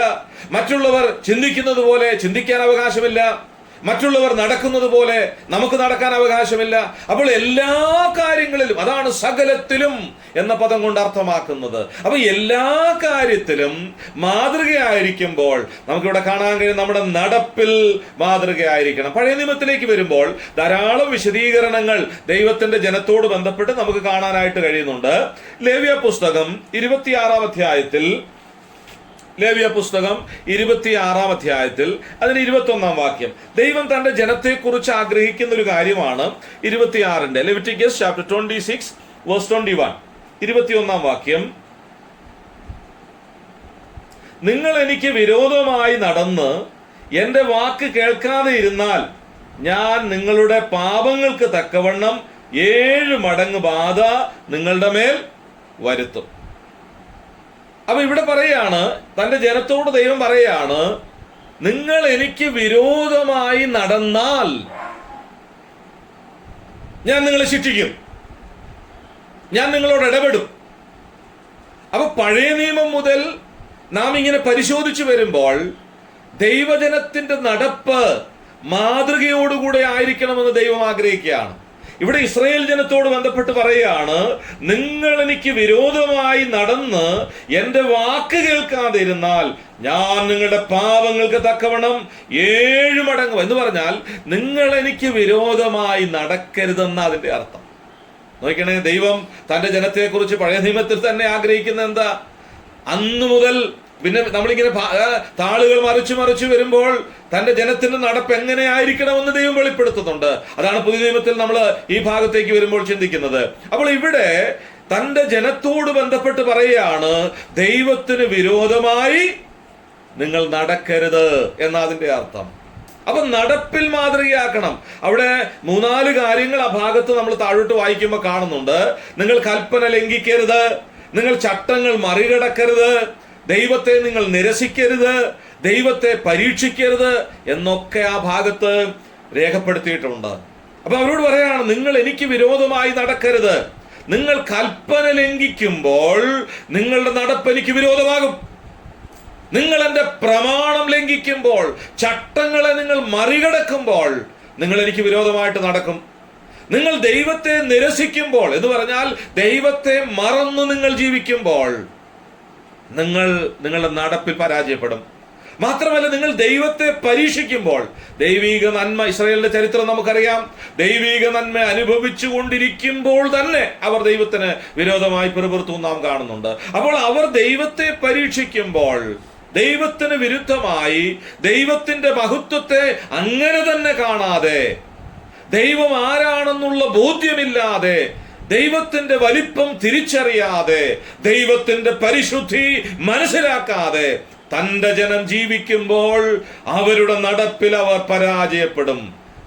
മറ്റുള്ളവർ ചിന്തിക്കുന്നത് പോലെ ചിന്തിക്കാൻ അവകാശമില്ല. മറ്റുള്ളവർ നടക്കുന്നത് പോലെ നമുക്ക് നടക്കാൻ അവകാശമില്ല. അപ്പോൾ എല്ലാ കാര്യങ്ങളിലും, അതാണ് സകലത്തിലും എന്ന പദം കൊണ്ട് അർത്ഥമാക്കുന്നത്. അപ്പൊ എല്ലാ കാര്യത്തിലും മാതൃകയായിരിക്കുമ്പോൾ നമുക്കിവിടെ കാണാൻ കഴിയും, നമ്മുടെ നടപ്പിൽ മാതൃകയായിരിക്കണം. പഴയ നിയമത്തിലേക്ക് വരുമ്പോൾ ധാരാളം വിശദീകരണങ്ങൾ ദൈവത്തിന്റെ ജനത്തോട് ബന്ധപ്പെട്ട് നമുക്ക് കാണാനായിട്ട് കഴിയുന്നുണ്ട്. ലേവ്യ പുസ്തകം 26-ാം അധ്യായത്തിൽ, ലേവ്യ പുസ്തകം 26-ാം അധ്യായത്തിൽ അതിന് 21-ാം വാക്യം, ദൈവം തന്റെ ജനത്തെക്കുറിച്ച് ആഗ്രഹിക്കുന്ന ഒരു കാര്യമാണ്. 26-ന്റെ ലെവിറ്റിക്കസ് ചാപ്റ്റർ 26 വേഴ്സ് 21, 21-ാം വാക്യം, നിങ്ങൾ എനിക്ക് വിരോധമായി നടന്ന് എന്റെ വാക്ക് കേൾക്കാതെ ഇരുന്നാൽ ഞാൻ നിങ്ങളുടെ പാപങ്ങൾക്ക് തക്കവണ്ണം 7 മടങ്ങ് ബാധ നിങ്ങളുടെ മേൽ വരുത്തും. അപ്പൊ ഇവിടെ പറയാണ്, തന്റെ ജനത്തോട് ദൈവം പറയാണ്, നിങ്ങൾ എനിക്ക് വിരോധമായി നടന്നാൽ ഞാൻ നിങ്ങളെ ശിക്ഷിക്കും, ഞാൻ നിങ്ങളോട് ഇടപെടും. അപ്പൊ പഴയ നിയമം മുതൽ നാം ഇങ്ങനെ പരിശോധിച്ചു വരുമ്പോൾ ദൈവജനത്തിന്റെ നടപ്പ് മാതൃകയോടുകൂടെ ആയിരിക്കണമെന്ന് ദൈവം ആഗ്രഹിക്കുകയാണ്. ഇവിടെ ഇസ്രായേൽ ജനത്തോട് ബന്ധപ്പെട്ട് പറയുകയാണ്, നിങ്ങൾ എനിക്ക് വിരോധമായി നടന്ന് എന്റെ വാക്ക് കേൾക്കാതെ ഇരുന്നാൽ ഞാൻ നിങ്ങളുടെ പാപങ്ങൾക്ക് തക്കവണ്ണം 7 മടങ്ങ്. എന്ന് പറഞ്ഞാൽ നിങ്ങൾ എനിക്ക് വിരോധമായി നടക്കരുതെന്ന അതിന്റെ അർത്ഥം. നോക്കണേ, ദൈവം തന്റെ ജനത്തെക്കുറിച്ച് പഴയ നിയമത്തിൽ തന്നെ ആഗ്രഹിക്കുന്ന എന്താ? അന്നു മുതൽ പിന്നെ നമ്മളിങ്ങനെ താളുകൾ മറിച്ചു വരുമ്പോൾ തന്റെ ജനത്തിന്റെ നടപ്പ് എങ്ങനെയായിരിക്കണമെന്ന് ദൈവം വെളിപ്പെടുത്തുന്നുണ്ട്. അതാണ് പുതിയ നിയമത്തിൽ നമ്മൾ ഈ ഭാഗത്തേക്ക് വരുമ്പോൾ ചിന്തിക്കുന്നത്. അപ്പോൾ ഇവിടെ തന്റെ ജനത്തോട് ബന്ധപ്പെട്ട് പറയുകയാണ്, ദൈവത്തിന് വിരോധമായി നിങ്ങൾ നടക്കരുത് എന്നതിന്റെ അർത്ഥം. അപ്പൊ നടപ്പിൽ മാതൃകയാക്കണം. അവിടെ 3-4 കാര്യങ്ങൾ ആ ഭാഗത്ത് നമ്മൾ താഴോട്ട് വായിക്കുമ്പോൾ കാണുന്നുണ്ട്. നിങ്ങൾ കൽപ്പന ലംഘിക്കരുത്, നിങ്ങൾ ചട്ടങ്ങൾ മറികടക്കരുത്, ദൈവത്തെ നിങ്ങൾ നിരസിക്കരുത്, ദൈവത്തെ പരീക്ഷിക്കരുത് എന്നൊക്കെ ആ ഭാഗത്ത് രേഖപ്പെടുത്തിയിട്ടുണ്ട്. അപ്പൊ അവരോട് പറയാണ്, നിങ്ങൾ എനിക്ക് വിരോധമായി നടക്കരുത്. നിങ്ങൾ കൽപ്പന ലംഘിക്കുമ്പോൾ നിങ്ങളുടെ നടപ്പ് എനിക്ക് വിരോധമാകും. നിങ്ങൾ എൻ്റെ പ്രമാണം ലംഘിക്കുമ്പോൾ, ചട്ടങ്ങളെ നിങ്ങൾ മറികടക്കുമ്പോൾ നിങ്ങൾ എനിക്ക് വിരോധമായിട്ട് നടക്കും. നിങ്ങൾ ദൈവത്തെ നിരസിക്കുമ്പോൾ എന്ന് പറഞ്ഞാൽ ദൈവത്തെ മറന്ന് നിങ്ങൾ ജീവിക്കുമ്പോൾ നിങ്ങൾ നിങ്ങളുടെ നടപ്പിൽ പരാജയപ്പെടും. മാത്രമല്ല, നിങ്ങൾ ദൈവത്തെ പരീക്ഷിക്കുമ്പോൾ ദൈവിക നന്മ, ഇസ്രായേലിന്റെ ചരിത്രം നമുക്കറിയാം, ദൈവിക നന്മ അനുഭവിച്ചു കൊണ്ടിരിക്കുമ്പോൾ തന്നെ അവർ ദൈവത്തിന് വിരോധമായി പിറുപിറുത്തു നാം കാണുന്നുണ്ട്. അപ്പോൾ അവർ ദൈവത്തെ പരീക്ഷിക്കുമ്പോൾ ദൈവത്തിന് വിരുദ്ധമായി ദൈവത്തിന്റെ മഹത്വത്തെ അങ്ങനെ തന്നെ കാണാതെ, ദൈവം ആരാണെന്നുള്ള ബോധ്യമില്ലാതെ, ദൈവത്തിന്റെ വലിപ്പം തിരിച്ചറിയാതെ, ദൈവത്തിന്റെ പരിശുദ്ധി മനസ്സിലാക്കാതെ തന്റെ ജനം ജീവിക്കുമ്പോൾ അവരുടെ നടപ്പിൽ അവർ പരാജയപ്പെടും.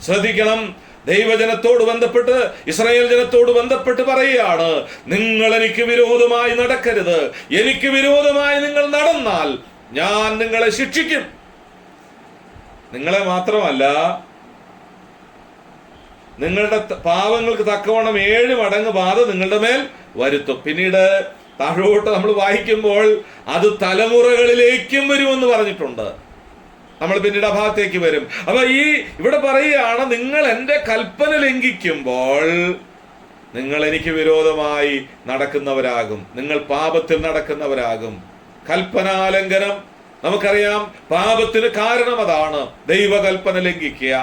ശ്രദ്ധിക്കണം, ദൈവജനത്തോട് ബന്ധപ്പെട്ട്, ഇസ്രായേൽ ജനത്തോട് ബന്ധപ്പെട്ട് പറയുകയാണ്, നിങ്ങൾ എനിക്ക് വിരോധമായി നടക്കരുത്. എനിക്ക് വിരോധമായി നിങ്ങൾ നടന്നാൽ ഞാൻ നിങ്ങളെ ശിക്ഷിക്കും. നിങ്ങളെ മാത്രമല്ല, നിങ്ങളുടെ പാവങ്ങൾക്ക് തക്കവണ്ണം 7 മടങ്ങ് ബാധ നിങ്ങളുടെ മേൽ വരുത്തും. പിന്നീട് താഴോട്ട് നമ്മൾ വായിക്കുമ്പോൾ അത് തലമുറകളിലേക്കും വരുമെന്ന് പറഞ്ഞിട്ടുണ്ട്. നമ്മൾ പിന്നീട് ആ ഭാഗത്തേക്ക് വരും. അപ്പൊ ഇവിടെ പറയുകയാണ്, നിങ്ങൾ എൻ്റെ കൽപ്പന ലംഘിക്കുമ്പോൾ നിങ്ങൾ എനിക്ക് വിരോധമായി നടക്കുന്നവരാകും, നിങ്ങൾ പാപത്തിൽ നടക്കുന്നവരാകും. കൽപ്പനാലംഘനം, നമുക്കറിയാം, പാപത്തിന് കാരണം അതാണ്, ദൈവകൽപ്പന ലംഘിക്കുക.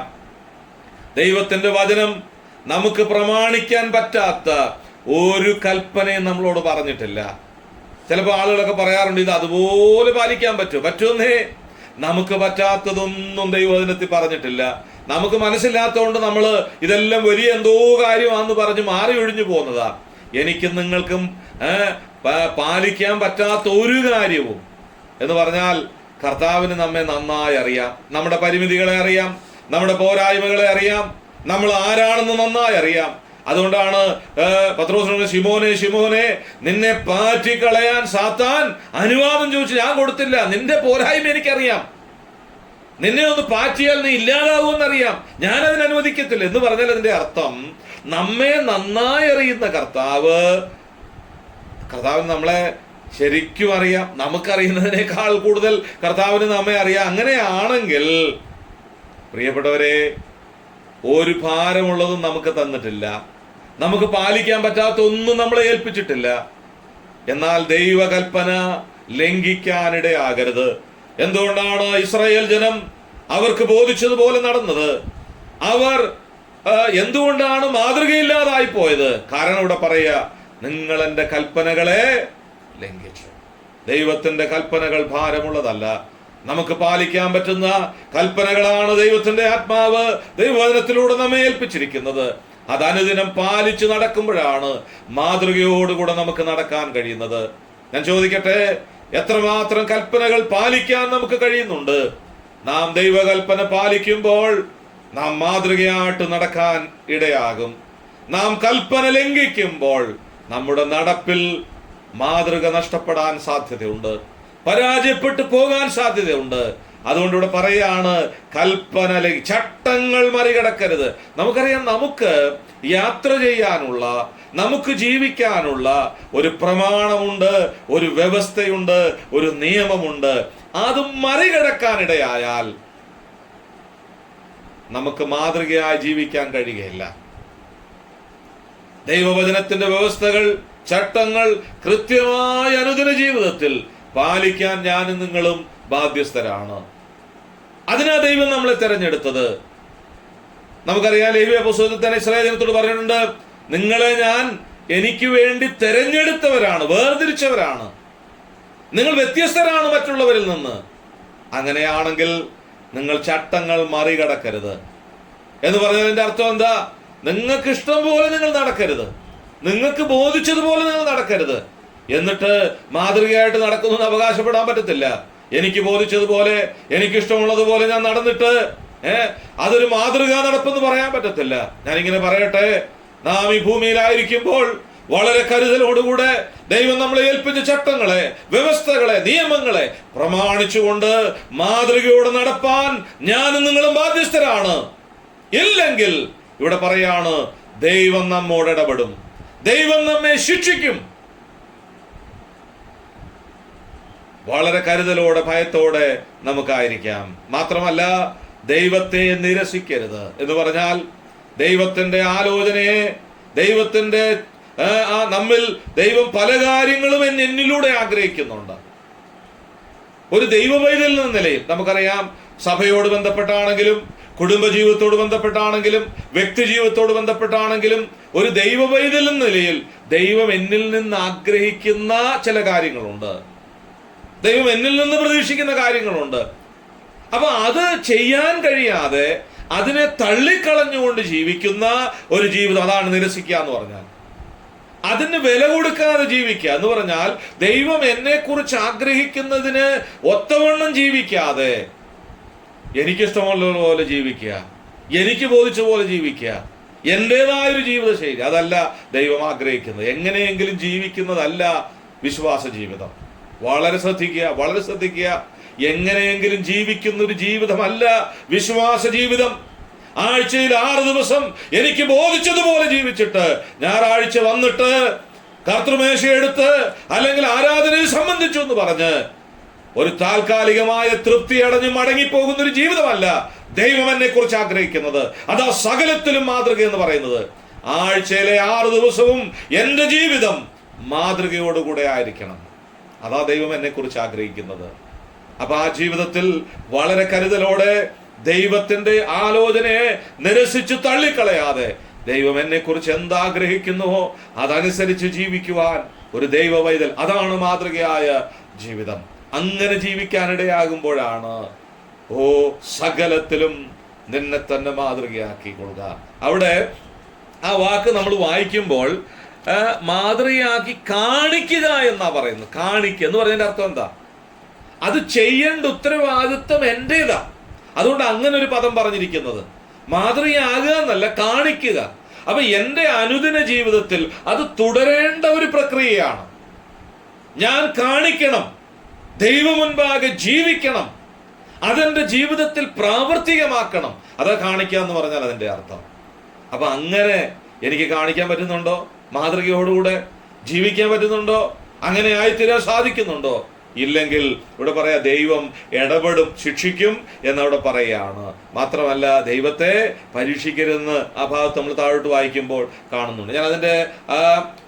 ദൈവത്തിന്റെ വചനം നമുക്ക് പ്രമാണിക്കാൻ പറ്റാത്ത ഒരു കൽപ്പനയും നമ്മളോട് പറഞ്ഞിട്ടില്ല. ചിലപ്പോൾ ആളുകളൊക്കെ പറയാറുണ്ട്, ഇത് അതുപോലെ പാലിക്കാൻ പറ്റുമെന്നേ. നമുക്ക് പറ്റാത്തതൊന്നും ദൈവവചനത്തിൽ പറഞ്ഞിട്ടില്ല. നമുക്ക് മനസ്സില്ലാത്തതുകൊണ്ട് നമ്മൾ ഇതെല്ലാം വലിയ എന്തോ കാര്യമാണെന്ന് പറഞ്ഞ് മാറി ഒഴിഞ്ഞു പോകുന്നതാ. എനിക്കും നിങ്ങൾക്കും പാലിക്കാൻ പറ്റാത്ത ഒരു കാര്യവും എന്ന് പറഞ്ഞാൽ, കർത്താവിന് നമ്മെ നന്നായി അറിയാം, നമ്മുടെ പരിമിതികളെ അറിയാം, നമ്മുടെ പോരായ്മകളെ അറിയാം, നമ്മൾ ആരാണെന്ന് നന്നായി അറിയാം. അതുകൊണ്ടാണ് പത്രോസിനോട്, ശിമോനെ നിന്നെ പാറ്റിക്കളയാൻ സാത്താൻ അനുവാദം ചോദിച്ചു, ഞാൻ കൊടുത്തില്ല. നിന്റെ പോരായ്മ എനിക്കറിയാം, നിന്നെ ഒന്ന് പാറ്റിയാൽ നീ ഇല്ലാതാവുമെന്നറിയാം, ഞാൻ അതിന് അനുവദിക്കത്തില്ല എന്ന് പറഞ്ഞാൽ അതിന്റെ അർത്ഥം, നമ്മെ നന്നായി അറിയുന്ന കർത്താവിന് നമ്മളെ ശരിക്കും അറിയാം. നമുക്കറിയുന്നതിനേക്കാൾ കൂടുതൽ കർത്താവിന് നമ്മെ അറിയാം. അങ്ങനെയാണെങ്കിൽ പ്രിയപ്പെട്ടവരെ, ഒരു ഭാരമുള്ളതും നമുക്ക് തന്നിട്ടില്ല, നമുക്ക് പാലിക്കാൻ പറ്റാത്ത ഒന്നും നമ്മളെ ഏൽപ്പിച്ചിട്ടില്ല. എന്നാൽ ദൈവകൽപ്പന ലംഘിക്കാനിടയാകരുത്. എന്തുകൊണ്ടാണ് ഇസ്രായേൽ ജനം അവർക്ക് ബോധിച്ചതുപോലെ നടന്നത്? അവർ എന്തുകൊണ്ടാണ് മാതൃകയില്ലാതായി പോയത്? കാരണം ഇവിടെ പറയുക, നിങ്ങൾ എൻ്റെ കൽപ്പനകളെ ലംഘിച്ചു. ദൈവത്തിന്റെ കൽപ്പനകൾ ഭാരമുള്ളതല്ല, നമുക്ക് പാലിക്കാൻ പറ്റുന്ന കൽപ്പനകളാണ് ദൈവത്തിന്റെ ആത്മാവ് ദൈവവചനത്തിലൂടെ നമ്മെ ഏൽപ്പിച്ചിരിക്കുന്നത്. അത് അനുദിനം പാലിച്ചു നടക്കുമ്പോഴാണ് മാതൃകയോടുകൂടെ നമുക്ക് നടക്കാൻ കഴിയുന്നത്. ഞാൻ ചോദിക്കട്ടെ, എത്രമാത്രം കൽപ്പനകൾ പാലിക്കാൻ നമുക്ക് കഴിയുന്നുണ്ട്? നാം ദൈവകൽപ്പന പാലിക്കുമ്പോൾ നാം മാതൃകയായിട്ട് നടക്കാൻ ഇടയാകും. നാം കൽപ്പന ലംഘിക്കുമ്പോൾ നമ്മുടെ നടപ്പിൽ മാതൃക നഷ്ടപ്പെടാൻ സാധ്യതയുണ്ട്, പരാജയപ്പെട്ടു പോകാൻ സാധ്യതയുണ്ട്. അതുകൊണ്ട് ഇവിടെ പറയാണ്, കൽപ്പന ചട്ടങ്ങൾ മറികടക്കരുത്. നമുക്കറിയാം, നമുക്ക് യാത്ര ചെയ്യാനുള്ള, നമുക്ക് ജീവിക്കാനുള്ള ഒരു പ്രമാണമുണ്ട്, ഒരു വ്യവസ്ഥയുണ്ട്, ഒരു നിയമമുണ്ട്. അത് മറികടക്കാനിടയായാൽ നമുക്ക് മാതൃകയായി ജീവിക്കാൻ കഴിയുകയില്ല. ദൈവവചനത്തിന്റെ വ്യവസ്ഥകൾ, ചട്ടങ്ങൾ കൃത്യമായ അനുദിന ജീവിതത്തിൽ പാലിക്കാൻ ഞാനും നിങ്ങളും ബാധ്യസ്ഥരാണ്. അതിനാ ദൈവം നമ്മളെ തെരഞ്ഞെടുത്തത്. നമുക്കറിയാം, ലേവ്യ പുസ്തകത്തിൽ തന്നെ ഇസ്രായേൽ ജനത്തോട് പറഞ്ഞിട്ടുണ്ട്, നിങ്ങളെ ഞാൻ എനിക്ക് വേണ്ടി തെരഞ്ഞെടുത്തവരാണ്, വേർതിരിച്ചവരാണ്, നിങ്ങൾ വ്യത്യസ്തരാണ് മറ്റുള്ളവരിൽ നിന്ന്. അങ്ങനെയാണെങ്കിൽ നിങ്ങൾ ചട്ടങ്ങൾ മറികടക്കരുത് എന്ന് പറഞ്ഞതിന്റെ അർത്ഥം എന്താ? നിങ്ങൾക്ക് ഇഷ്ടം പോലെ നിങ്ങൾ നടക്കരുത്, നിങ്ങൾക്ക് ബോധിച്ചതുപോലെ നിങ്ങൾ നടക്കരുത്. എന്നിട്ട് മാതൃകയായിട്ട് നടക്കുന്നു എന്ന് അവകാശപ്പെടാൻ പറ്റത്തില്ല. എനിക്ക് ബോധിച്ചതുപോലെ, എനിക്കിഷ്ടമുള്ളതുപോലെ ഞാൻ നടന്നിട്ട് അതൊരു മാതൃകാ നടപ്പെന്ന് പറയാൻ പറ്റത്തില്ല. ഞാനിങ്ങനെ പറയട്ടെ, നാം ഈ ഭൂമിയിലായിരിക്കുമ്പോൾ വളരെ കരുതലോടുകൂടെ ദൈവം നമ്മളെ ഏൽപ്പിച്ച ചട്ടങ്ങളെ, വ്യവസ്ഥകളെ, നിയമങ്ങളെ പ്രമാണിച്ചുകൊണ്ട് മാതൃകയോടെ നടപ്പാൻ ഞാനും നിങ്ങളും ബാധ്യസ്ഥരാണ്. ഇല്ലെങ്കിൽ ഇവിടെ പറയാണ്, ദൈവം നമ്മോട് ഇടപെടും, ദൈവം നമ്മെ ശിക്ഷിക്കും. വളരെ കരുതലോടെ, ഭയത്തോടെ നമുക്കായിരിക്കാം. മാത്രമല്ല, ദൈവത്തെ നിരസിക്കരുത് എന്ന് പറഞ്ഞാൽ ദൈവത്തിന്റെ ആലോചനയെ, ദൈവത്തിന്റെ നമ്മിൽ ദൈവം പല കാര്യങ്ങളും എന്നിലൂടെ ആഗ്രഹിക്കുന്നുണ്ട്. ഒരു ദൈവവൈതൽ എന്ന നിലയിൽ നമുക്കറിയാം, സഭയോട് ബന്ധപ്പെട്ടാണെങ്കിലും, കുടുംബജീവിതത്തോട് ബന്ധപ്പെട്ടാണെങ്കിലും, വ്യക്തി ജീവിതത്തോട് ബന്ധപ്പെട്ടാണെങ്കിലും, ഒരു ദൈവവൈതൽ എന്ന നിലയിൽ ദൈവം എന്നിൽ നിന്ന് ആഗ്രഹിക്കുന്ന ചില കാര്യങ്ങളുണ്ട്, ദൈവം എന്നിൽ നിന്ന് പ്രതീക്ഷിക്കുന്ന കാര്യങ്ങളുണ്ട്. അപ്പൊ അത് ചെയ്യാൻ കഴിയാതെ അതിനെ തള്ളിക്കളഞ്ഞുകൊണ്ട് ജീവിക്കുന്ന ഒരു ജീവിതം, അതാണ് നിരസിക്കുക എന്ന് പറഞ്ഞാൽ. അതിന് വില കൊടുക്കാതെ ജീവിക്കുക എന്ന് പറഞ്ഞാൽ ദൈവം എന്നെ കുറിച്ച് ആഗ്രഹിക്കുന്നതിന് ഒത്തവണ്ണം ജീവിക്കാതെ എനിക്കിഷ്ടമുള്ള പോലെ ജീവിക്കുക, എനിക്ക് ബോധിച്ച പോലെ ജീവിക്കുക, എൻ്റെതായൊരു ജീവിതശൈലി, അതല്ല ദൈവം ആഗ്രഹിക്കുന്നത്. എങ്ങനെയെങ്കിലും ജീവിക്കുന്നതല്ല വിശ്വാസ ജീവിതം. വളരെ ശ്രദ്ധിക്കുക, വളരെ ശ്രദ്ധിക്കുക. എങ്ങനെയെങ്കിലും ജീവിക്കുന്ന ഒരു ജീവിതമല്ല വിശ്വാസ ജീവിതം. ആഴ്ചയിൽ 6 ദിവസം എനിക്ക് ബോധിച്ചതുപോലെ ജീവിച്ചിട്ട് ഞായറാഴ്ച വന്നിട്ട് കർത്തൃമേശ എടുത്ത് അല്ലെങ്കിൽ ആരാധനയെ സംബന്ധിച്ചു എന്ന് പറഞ്ഞ് ഒരു താൽക്കാലികമായ തൃപ്തി അടഞ്ഞ് മടങ്ങിപ്പോകുന്ന ഒരു ജീവിതമല്ല ദൈവം എന്നെ കുറിച്ച് ആഗ്രഹിക്കുന്നത്. അതാ സകലത്തിലും മാതൃക എന്ന് പറയുന്നത്. ആഴ്ചയിലെ 6 ദിവസവും എൻ്റെ ജീവിതം മാതൃകയോടുകൂടെ ആയിരിക്കണം. അതാ ദൈവം എന്നെ കുറിച്ച് ആഗ്രഹിക്കുന്നത്. അപ്പൊ ആ ജീവിതത്തിൽ വളരെ കരുതലോടെ ദൈവത്തിന്റെ ആലോചനയെ നിരസിച്ച് തള്ളിക്കളയാതെ ദൈവം എന്നെ കുറിച്ച് എന്താഗ്രഹിക്കുന്നുവോ അതനുസരിച്ച് ജീവിക്കുവാൻ ഒരു ദൈവവൈതൽ, അതാണ് മാതൃകയായ ജീവിതം. അങ്ങനെ ജീവിക്കാനിടയാകുമ്പോഴാണ് സകലത്തിലും നിന്നെ തന്നെ മാതൃകയാക്കിക്കൊള്ളുക. അവിടെ ആ വാക്ക് നമ്മൾ വായിക്കുമ്പോൾ മാതൃകയാക്കി കാണിക്കുക എന്നാ പറയുന്നത്. കാണിക്കുക എന്ന് പറയുന്നതിന്റെ അർത്ഥം എന്താ? അത് ചെയ്യേണ്ട ഉത്തരവാദിത്വം എന്റേതാ. അതുകൊണ്ട് അങ്ങനെ ഒരു പദം പറഞ്ഞിരിക്കുന്നത്. മാതൃകയാകുക എന്നല്ല, കാണിക്കുക. അപ്പൊ എൻ്റെ അനുദിന ജീവിതത്തിൽ അത് തുടരേണ്ട ഒരു പ്രക്രിയയാണ്. ഞാൻ കാണിക്കണം, ദൈവ മുൻപാകെ ജീവിക്കണം, അതെന്റെ ജീവിതത്തിൽ പ്രാവർത്തികമാക്കണം. അതാ കാണിക്കുക എന്ന് പറഞ്ഞാൽ അതിന്റെ അർത്ഥം. അപ്പൊ അങ്ങനെ എനിക്ക് കാണിക്കാൻ പറ്റുന്നുണ്ടോ? മാതൃകയോടുകൂടെ ജീവിക്കാൻ പറ്റുന്നുണ്ടോ? അങ്ങനെ ആയിത്തീരാൻ സാധിക്കുന്നുണ്ടോ? ഇല്ലെങ്കിൽ ഇവിടെ പറയാ ദൈവം ഇടപെടും, ശിക്ഷിക്കും എന്നവിടെ പറയുകയാണ്. മാത്രമല്ല ദൈവത്തെ പരീക്ഷിക്കരുതെന്ന് ആ ഭാഗത്ത് നമ്മൾ താഴോട്ട് വായിക്കുമ്പോൾ കാണുന്നുണ്ട്. ഞാൻ അതിന്റെ